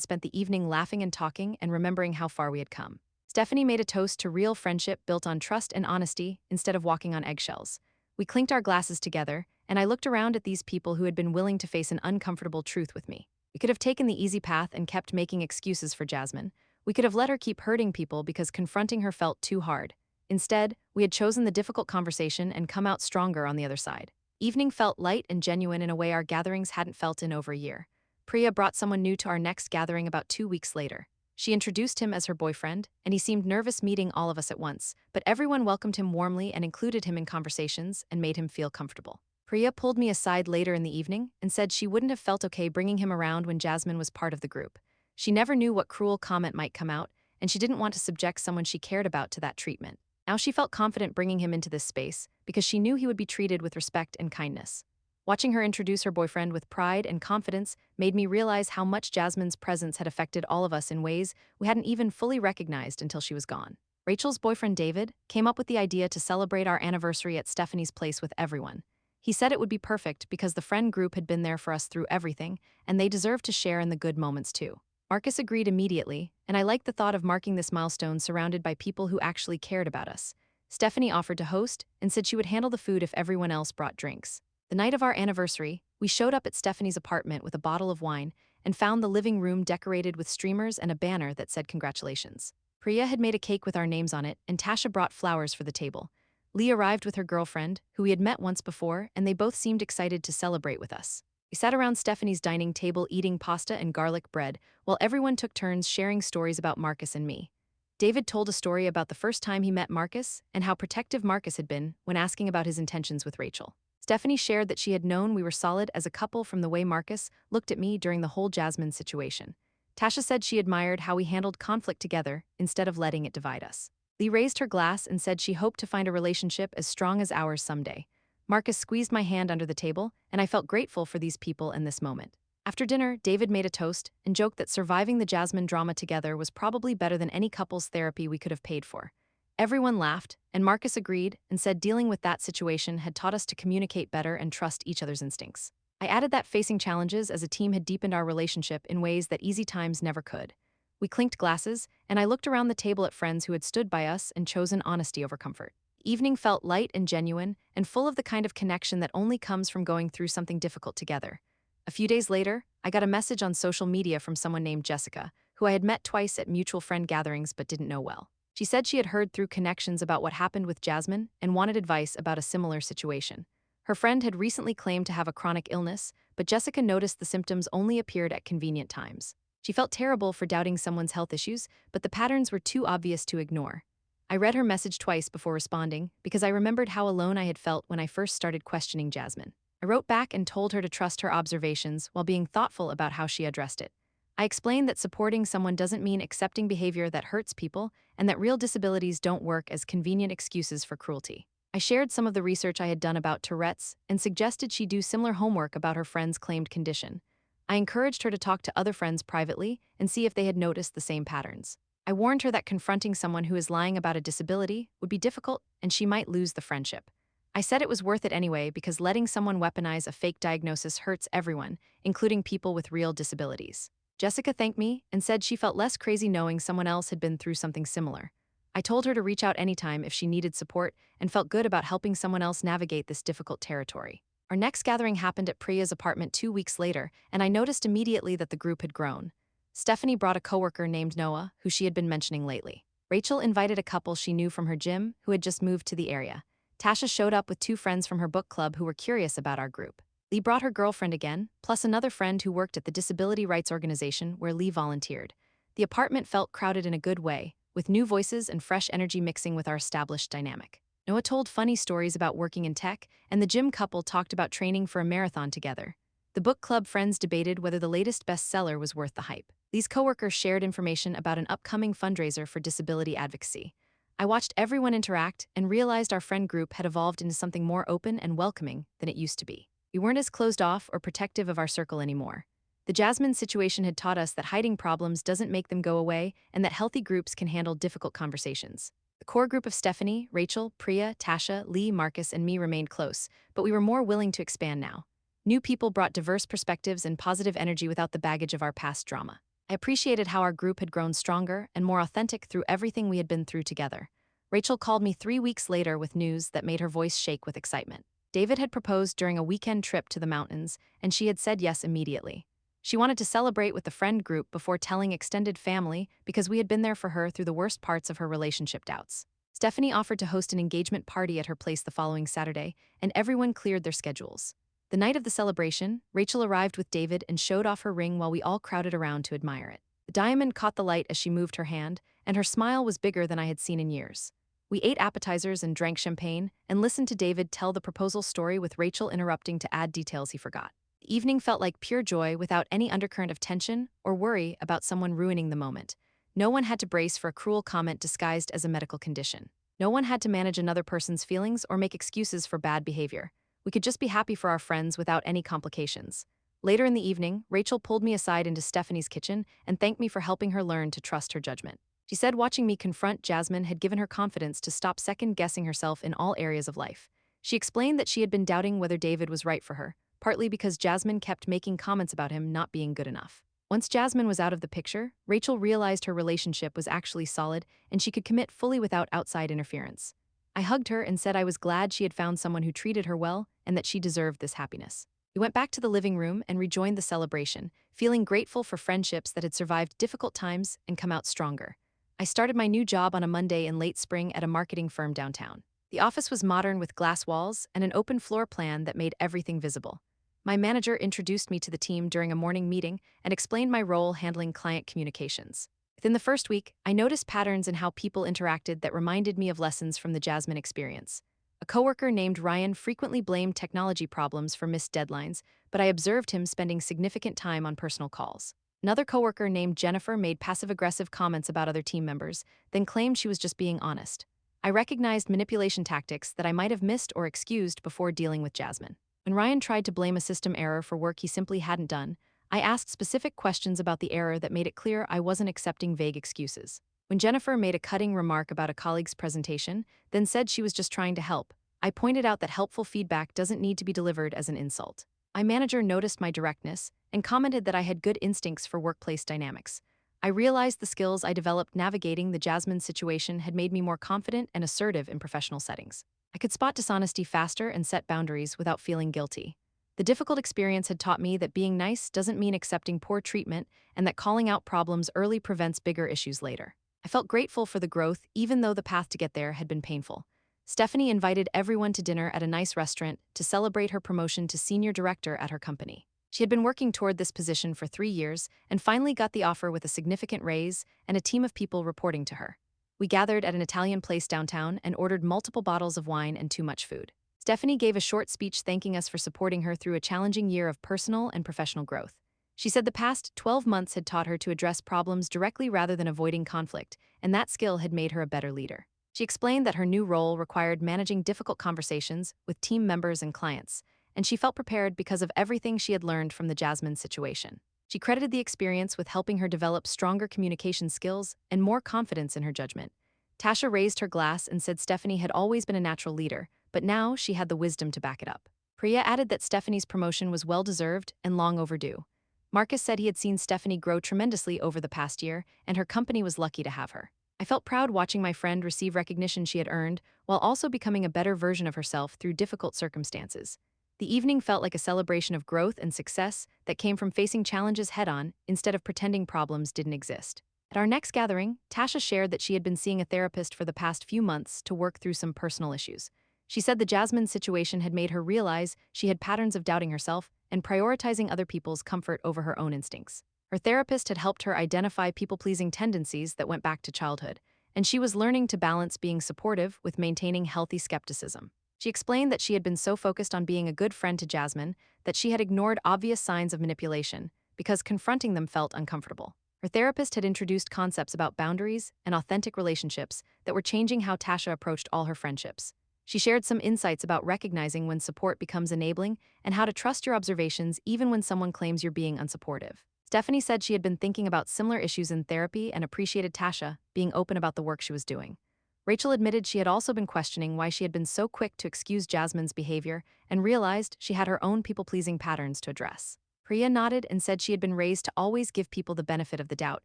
[SPEAKER 1] spent the evening laughing and talking and remembering how far we had come. Stephanie made a toast to real friendship built on trust and honesty instead of walking on eggshells. We clinked our glasses together, and I looked around at these people who had been willing to face an uncomfortable truth with me. We could have taken the easy path and kept making excuses for Jasmine. We could have let her keep hurting people because confronting her felt too hard. Instead, we had chosen the difficult conversation and come out stronger on the other side. Evening felt light and genuine in a way our gatherings hadn't felt in over a year. Priya brought someone new to our next gathering about 2 weeks later. She introduced him as her boyfriend, and he seemed nervous meeting all of us at once, but everyone welcomed him warmly and included him in conversations and made him feel comfortable. Priya pulled me aside later in the evening and said she wouldn't have felt okay bringing him around when Jasmine was part of the group. She never knew what cruel comment might come out, and she didn't want to subject someone she cared about to that treatment. Now she felt confident bringing him into this space because she knew he would be treated with respect and kindness. Watching her introduce her boyfriend with pride and confidence made me realize how much Jasmine's presence had affected all of us in ways we hadn't even fully recognized until she was gone. Rachel's boyfriend David came up with the idea to celebrate our anniversary at Stephanie's place with everyone. He said it would be perfect because the friend group had been there for us through everything, and they deserved to share in the good moments too. Marcus agreed immediately, and I liked the thought of marking this milestone surrounded by people who actually cared about us. Stephanie offered to host and said she would handle the food if everyone else brought drinks. The night of our anniversary, we showed up at Stephanie's apartment with a bottle of wine and found the living room decorated with streamers and a banner that said congratulations. Priya had made a cake with our names on it, and Tasha brought flowers for the table. Lee arrived with her girlfriend, who we had met once before, and they both seemed excited to celebrate with us. We sat around Stephanie's dining table eating pasta and garlic bread, while everyone took turns sharing stories about Marcus and me. David told a story about the first time he met Marcus and how protective Marcus had been when asking about his intentions with Rachel. Stephanie shared that she had known we were solid as a couple from the way Marcus looked at me during the whole Jasmine situation. Tasha said she admired how we handled conflict together instead of letting it divide us. Lee raised her glass and said she hoped to find a relationship as strong as ours someday. Marcus squeezed my hand under the table, and I felt grateful for these people in this moment. After dinner, David made a toast and joked that surviving the Jasmine drama together was probably better than any couple's therapy we could have paid for. Everyone laughed, and Marcus agreed and said dealing with that situation had taught us to communicate better and trust each other's instincts. I added that facing challenges as a team had deepened our relationship in ways that easy times never could. We clinked glasses, and I looked around the table at friends who had stood by us and chosen honesty over comfort. Evening felt light and genuine, and full of the kind of connection that only comes from going through something difficult together. A few days later, I got a message on social media from someone named Jessica, who I had met twice at mutual friend gatherings but didn't know well. She said she had heard through connections about what happened with Jasmine and wanted advice about a similar situation. Her friend had recently claimed to have a chronic illness, but Jessica noticed the symptoms only appeared at convenient times. She felt terrible for doubting someone's health issues, but the patterns were too obvious to ignore. I read her message twice before responding because I remembered how alone I had felt when I first started questioning Jasmine. I wrote back and told her to trust her observations while being thoughtful about how she addressed it. I explained that supporting someone doesn't mean accepting behavior that hurts people and that real disabilities don't work as convenient excuses for cruelty. I shared some of the research I had done about Tourette's and suggested she do similar homework about her friend's claimed condition. I encouraged her to talk to other friends privately and see if they had noticed the same patterns. I warned her that confronting someone who is lying about a disability would be difficult and she might lose the friendship. I said it was worth it anyway because letting someone weaponize a fake diagnosis hurts everyone, including people with real disabilities. Jessica thanked me and said she felt less crazy knowing someone else had been through something similar. I told her to reach out anytime if she needed support and felt good about helping someone else navigate this difficult territory. Our next gathering happened at Priya's apartment 2 weeks later, and I noticed immediately that the group had grown. Stephanie brought a coworker named Noah, who she had been mentioning lately. Rachel invited a couple she knew from her gym who had just moved to the area. Tasha showed up with 2 friends from her book club who were curious about our group. Lee brought her girlfriend again, plus another friend who worked at the disability rights organization where Lee volunteered. The apartment felt crowded in a good way, with new voices and fresh energy mixing with our established dynamic. Noah told funny stories about working in tech, and the gym couple talked about training for a marathon together. The book club friends debated whether the latest bestseller was worth the hype. These coworkers shared information about an upcoming fundraiser for disability advocacy. I watched everyone interact and realized our friend group had evolved into something more open and welcoming than it used to be. We weren't as closed off or protective of our circle anymore. The Jasmine situation had taught us that hiding problems doesn't make them go away and that healthy groups can handle difficult conversations. The core group of Stephanie, Rachel, Priya, Tasha, Lee, Marcus, and me remained close, but we were more willing to expand now. New people brought diverse perspectives and positive energy without the baggage of our past drama. I appreciated how our group had grown stronger and more authentic through everything we had been through together. Rachel called me 3 weeks later with news that made her voice shake with excitement. David had proposed during a weekend trip to the mountains, and she had said yes immediately. She wanted to celebrate with the friend group before telling extended family because we had been there for her through the worst parts of her relationship doubts. Stephanie offered to host an engagement party at her place the following Saturday, and everyone cleared their schedules. The night of the celebration, Rachel arrived with David and showed off her ring while we all crowded around to admire it. The diamond caught the light as she moved her hand, and her smile was bigger than I had seen in years. We ate appetizers and drank champagne, and listened to David tell the proposal story with Rachel interrupting to add details he forgot. The evening felt like pure joy without any undercurrent of tension or worry about someone ruining the moment. No one had to brace for a cruel comment disguised as a medical condition. No one had to manage another person's feelings or make excuses for bad behavior. We could just be happy for our friends without any complications. Later in the evening, Rachel pulled me aside into Stephanie's kitchen and thanked me for helping her learn to trust her judgment. She said watching me confront Jasmine had given her confidence to stop second-guessing herself in all areas of life. She explained that she had been doubting whether David was right for her, partly because Jasmine kept making comments about him not being good enough. Once Jasmine was out of the picture, Rachel realized her relationship was actually solid and she could commit fully without outside interference. I hugged her and said I was glad she had found someone who treated her well and that she deserved this happiness. We went back to the living room and rejoined the celebration, feeling grateful for friendships that had survived difficult times and come out stronger. I started my new job on a Monday in late spring at a marketing firm downtown. The office was modern with glass walls and an open floor plan that made everything visible. My manager introduced me to the team during a morning meeting and explained my role handling client communications. Within the first week, I noticed patterns in how people interacted that reminded me of lessons from the Jasmine experience. A coworker named Ryan frequently blamed technology problems for missed deadlines, but I observed him spending significant time on personal calls. Another coworker named Jennifer made passive-aggressive comments about other team members, then claimed she was just being honest. I recognized manipulation tactics that I might have missed or excused before dealing with Jasmine. When Ryan tried to blame a system error for work he simply hadn't done, I asked specific questions about the error that made it clear I wasn't accepting vague excuses. When Jennifer made a cutting remark about a colleague's presentation, then said she was just trying to help, I pointed out that helpful feedback doesn't need to be delivered as an insult. My manager noticed my directness and commented that I had good instincts for workplace dynamics. I realized the skills I developed navigating the Jasmine situation had made me more confident and assertive in professional settings. I could spot dishonesty faster and set boundaries without feeling guilty. The difficult experience had taught me that being nice doesn't mean accepting poor treatment and that calling out problems early prevents bigger issues later. I felt grateful for the growth even though the path to get there had been painful. Stephanie invited everyone to dinner at a nice restaurant to celebrate her promotion to senior director at her company. She had been working toward this position for 3 years and finally got the offer with a significant raise and a team of people reporting to her. We gathered at an Italian place downtown and ordered multiple bottles of wine and too much food. Stephanie gave a short speech thanking us for supporting her through a challenging year of personal and professional growth. She said the past 12 months had taught her to address problems directly rather than avoiding conflict, and that skill had made her a better leader. She explained that her new role required managing difficult conversations with team members and clients, and she felt prepared because of everything she had learned from the Jasmine situation. She credited the experience with helping her develop stronger communication skills and more confidence in her judgment. Tasha raised her glass and said Stephanie had always been a natural leader, but now she had the wisdom to back it up. Priya added that Stephanie's promotion was well-deserved and long overdue. Marcus said he had seen Stephanie grow tremendously over the past year, and her company was lucky to have her. I felt proud watching my friend receive recognition she had earned, while also becoming a better version of herself through difficult circumstances. The evening felt like a celebration of growth and success that came from facing challenges head-on instead of pretending problems didn't exist. At our next gathering, Tasha shared that she had been seeing a therapist for the past few months to work through some personal issues. She said the Jasmine situation had made her realize she had patterns of doubting herself and prioritizing other people's comfort over her own instincts. Her therapist had helped her identify people-pleasing tendencies that went back to childhood, and she was learning to balance being supportive with maintaining healthy skepticism. She explained that she had been so focused on being a good friend to Jasmine that she had ignored obvious signs of manipulation because confronting them felt uncomfortable. Her therapist had introduced concepts about boundaries and authentic relationships that were changing how Tasha approached all her friendships. She shared some insights about recognizing when support becomes enabling and how to trust your observations even when someone claims you're being unsupportive. Stephanie said she had been thinking about similar issues in therapy and appreciated Tasha being open about the work she was doing. Rachel admitted she had also been questioning why she had been so quick to excuse Jasmine's behavior and realized she had her own people-pleasing patterns to address. Priya nodded and said she had been raised to always give people the benefit of the doubt,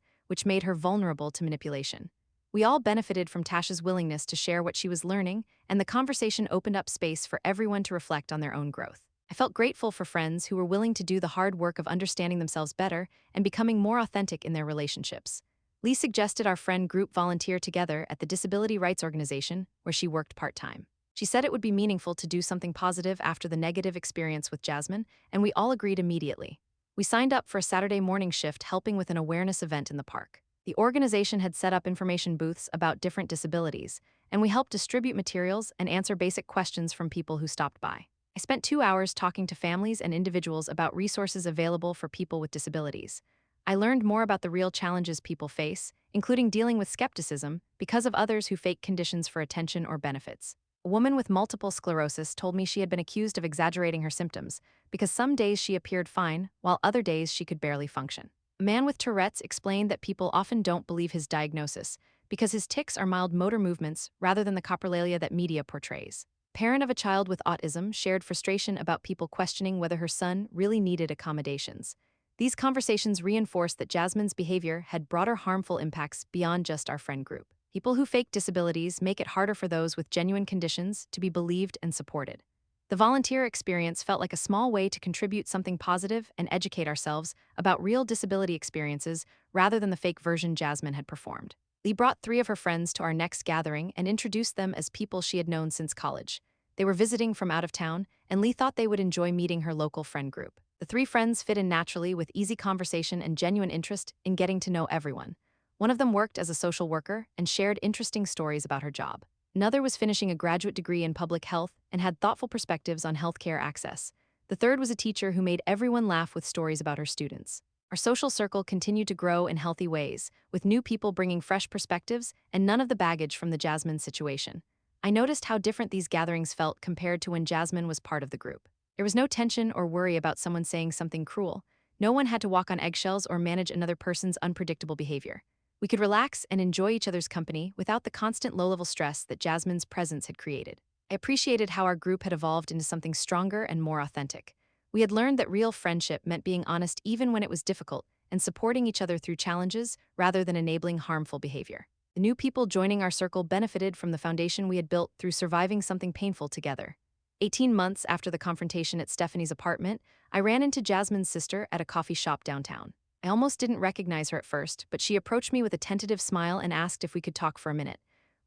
[SPEAKER 1] which made her vulnerable to manipulation. We all benefited from Tasha's willingness to share what she was learning, and the conversation opened up space for everyone to reflect on their own growth. I felt grateful for friends who were willing to do the hard work of understanding themselves better and becoming more authentic in their relationships. Lee suggested our friend group volunteer together at the Disability Rights Organization, where she worked part-time. She said it would be meaningful to do something positive after the negative experience with Jasmine, and we all agreed immediately. We signed up for a Saturday morning shift helping with an awareness event in the park. The organization had set up information booths about different disabilities, and we helped distribute materials and answer basic questions from people who stopped by. I spent 2 hours talking to families and individuals about resources available for people with disabilities. I learned more about the real challenges people face, including dealing with skepticism because of others who fake conditions for attention or benefits. A woman with multiple sclerosis told me she had been accused of exaggerating her symptoms because some days she appeared fine, while other days she could barely function. A man with Tourette's explained that people often don't believe his diagnosis because his tics are mild motor movements rather than the coprolalia that media portrays. Parent of a child with autism shared frustration about people questioning whether her son really needed accommodations. These conversations reinforced that Jasmine's behavior had broader harmful impacts beyond just our friend group. People who fake disabilities make it harder for those with genuine conditions to be believed and supported. The volunteer experience felt like a small way to contribute something positive and educate ourselves about real disability experiences rather than the fake version Jasmine had performed. Lee brought 3 of her friends to our next gathering and introduced them as people she had known since college. They were visiting from out of town, and Lee thought they would enjoy meeting her local friend group. The 3 friends fit in naturally with easy conversation and genuine interest in getting to know everyone. One of them worked as a social worker and shared interesting stories about her job. Another was finishing a graduate degree in public health and had thoughtful perspectives on healthcare access. The third was a teacher who made everyone laugh with stories about her students. Our social circle continued to grow in healthy ways, with new people bringing fresh perspectives and none of the baggage from the Jasmine situation. I noticed how different these gatherings felt compared to when Jasmine was part of the group. There was no tension or worry about someone saying something cruel. No one had to walk on eggshells or manage another person's unpredictable behavior. We could relax and enjoy each other's company without the constant low-level stress that Jasmine's presence had created. I appreciated how our group had evolved into something stronger and more authentic. We had learned that real friendship meant being honest even when it was difficult and supporting each other through challenges rather than enabling harmful behavior. The new people joining our circle benefited from the foundation we had built through surviving something painful together. 18 months after the confrontation at Stephanie's apartment, I ran into Jasmine's sister at a coffee shop downtown. I almost didn't recognize her at first, but she approached me with a tentative smile and asked if we could talk for a minute.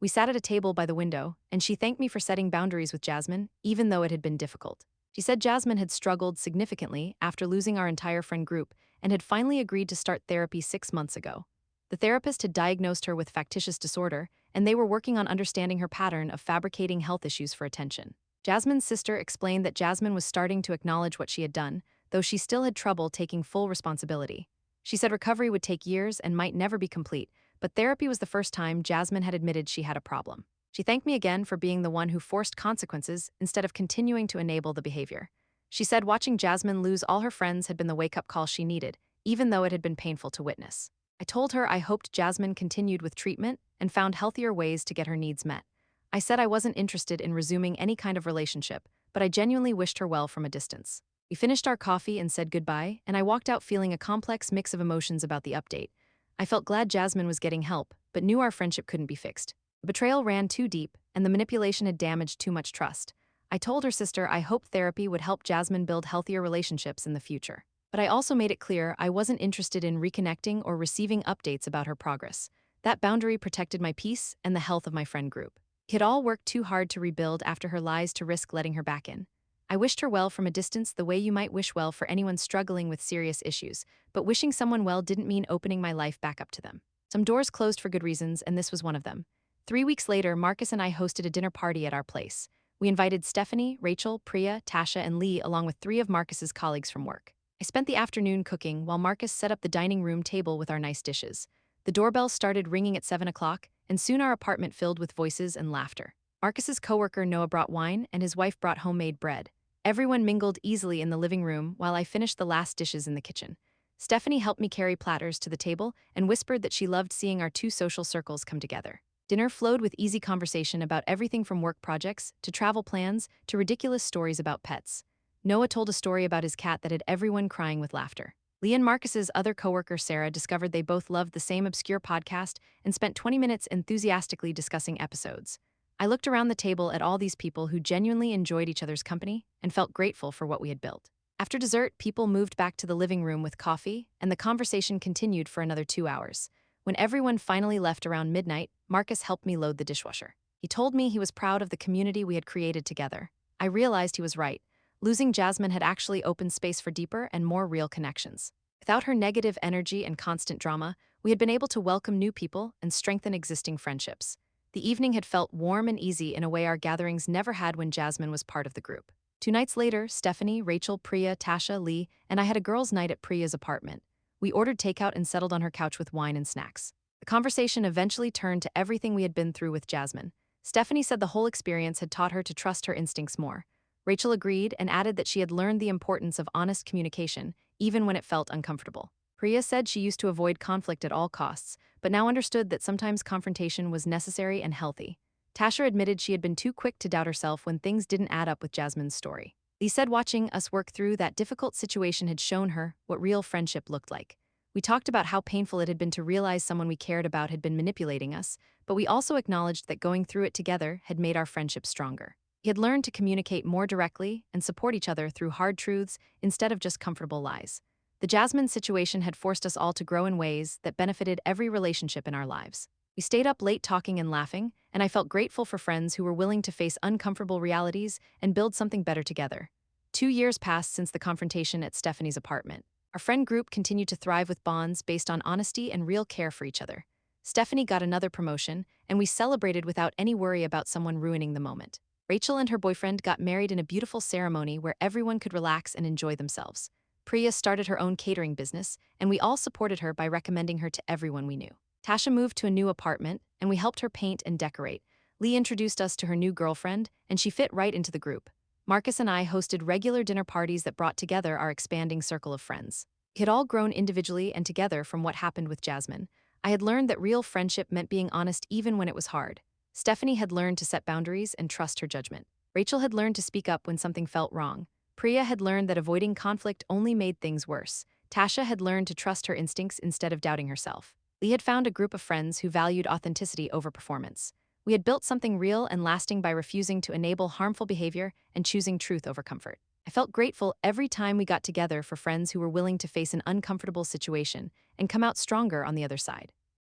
[SPEAKER 1] We sat at a table by the window, and she thanked me for setting boundaries with Jasmine, even though it had been difficult. She said Jasmine had struggled significantly after losing our entire friend group and had finally agreed to start therapy 6 months ago. The therapist had diagnosed her with factitious disorder, and they were working on understanding her pattern of fabricating health issues for attention. Jasmine's sister explained that Jasmine was starting to acknowledge what she had done, though she still had trouble taking full responsibility. She said recovery would take years and might never be complete, but therapy was the first time Jasmine had admitted she had a problem. She thanked me again for being the one who forced consequences instead of continuing to enable the behavior. She said watching Jasmine lose all her friends had been the wake-up call she needed, even though it had been painful to witness. I told her I hoped Jasmine continued with treatment and found healthier ways to get her needs met. I said I wasn't interested in resuming any kind of relationship, but I genuinely wished her well from a distance. We finished our coffee and said goodbye, and I walked out feeling a complex mix of emotions about the update. I felt glad Jasmine was getting help, but knew our friendship couldn't be fixed. The betrayal ran too deep, and the manipulation had damaged too much trust. I told her sister I hoped therapy would help Jasmine build healthier relationships in the future. But I also made it clear I wasn't interested in reconnecting or receiving updates about her progress. That boundary protected my peace and the health of my friend group. We had all worked too hard to rebuild after her lies to risk letting her back in. I wished her well from a distance the way you might wish well for anyone struggling with serious issues, but wishing someone well didn't mean opening my life back up to them. Some doors closed for good reasons, and this was one of them. 3 weeks later, Marcus and I hosted a dinner party at our place. We invited Stephanie, Rachel, Priya, Tasha, and Lee along with 3 of Marcus's colleagues from work. I spent the afternoon cooking while Marcus set up the dining room table with our nice dishes. The doorbell started ringing at 7 o'clock, and soon our apartment filled with voices and laughter. Marcus's coworker Noah brought wine, and his wife brought homemade bread. Everyone mingled easily in the living room while I finished the last dishes in the kitchen. Stephanie helped me carry platters to the table and whispered that she loved seeing our two social circles come together. Dinner flowed with easy conversation about everything from work projects to travel plans to ridiculous stories about pets. Noah told a story about his cat that had everyone crying with laughter. Lee and Marcus's other coworker Sarah discovered they both loved the same obscure podcast and spent 20 minutes enthusiastically discussing episodes. I looked around the table at all these people who genuinely enjoyed each other's company and felt grateful for what we had built. After dessert, people moved back to the living room with coffee, and the conversation continued for another 2 hours. When everyone finally left around midnight, Marcus helped me load the dishwasher. He told me he was proud of the community we had created together. I realized he was right. Losing Jasmine had actually opened space for deeper and more real connections. Without her negative energy and constant drama, we had been able to welcome new people and strengthen existing friendships. The evening had felt warm and easy in a way our gatherings never had when Jasmine was part of the group. 2 nights later, Stephanie, Rachel, Priya, Tasha, Lee, and I had a girls' night at Priya's apartment. We ordered takeout and settled on her couch with wine and snacks. The conversation eventually turned to everything we had been through with Jasmine. Stephanie said the whole experience had taught her to trust her instincts more. Rachel agreed and added that she had learned the importance of honest communication, even when it felt uncomfortable. Priya said she used to avoid conflict at all costs, but now understood that sometimes confrontation was necessary and healthy. Tasha admitted she had been too quick to doubt herself when things didn't add up with Jasmine's story. Lee said watching us work through that difficult situation had shown her what real friendship looked like. We talked about how painful it had been to realize someone we cared about had been manipulating us, but we also acknowledged that going through it together had made our friendship stronger. We had learned to communicate more directly and support each other through hard truths instead of just comfortable lies. The Jasmine situation had forced us all to grow in ways that benefited every relationship in our lives. We stayed up late talking and laughing, and I felt grateful for friends who were willing to face uncomfortable realities and build something better together. 2 years passed since the confrontation at Stephanie's apartment. Our friend group continued to thrive with bonds based on honesty and real care for each other. Stephanie got another promotion, and we celebrated without any worry about someone ruining the moment. Rachel and her boyfriend got married in a beautiful ceremony where everyone could relax and enjoy themselves. Priya started her own catering business, and we all supported her by recommending her to everyone we knew. Tasha moved to a new apartment, and we helped her paint and decorate. Lee introduced us to her new girlfriend, and she fit right into the group. Marcus and I hosted regular dinner parties that brought together our expanding circle of friends. We had all grown individually and together from what happened with Jasmine. I had learned that real friendship meant being honest even when it was hard. Stephanie had learned to set boundaries and trust her judgment. Rachel had learned to speak up when something felt wrong. Priya had learned that avoiding conflict only made things worse. Tasha had learned to trust her instincts instead of doubting herself. Lee had found a group of friends who valued authenticity over performance. We had built something real and lasting by refusing to enable harmful behavior and choosing truth over comfort. I felt grateful every time we got together for friends who were willing to face an uncomfortable situation and come out stronger on the other side.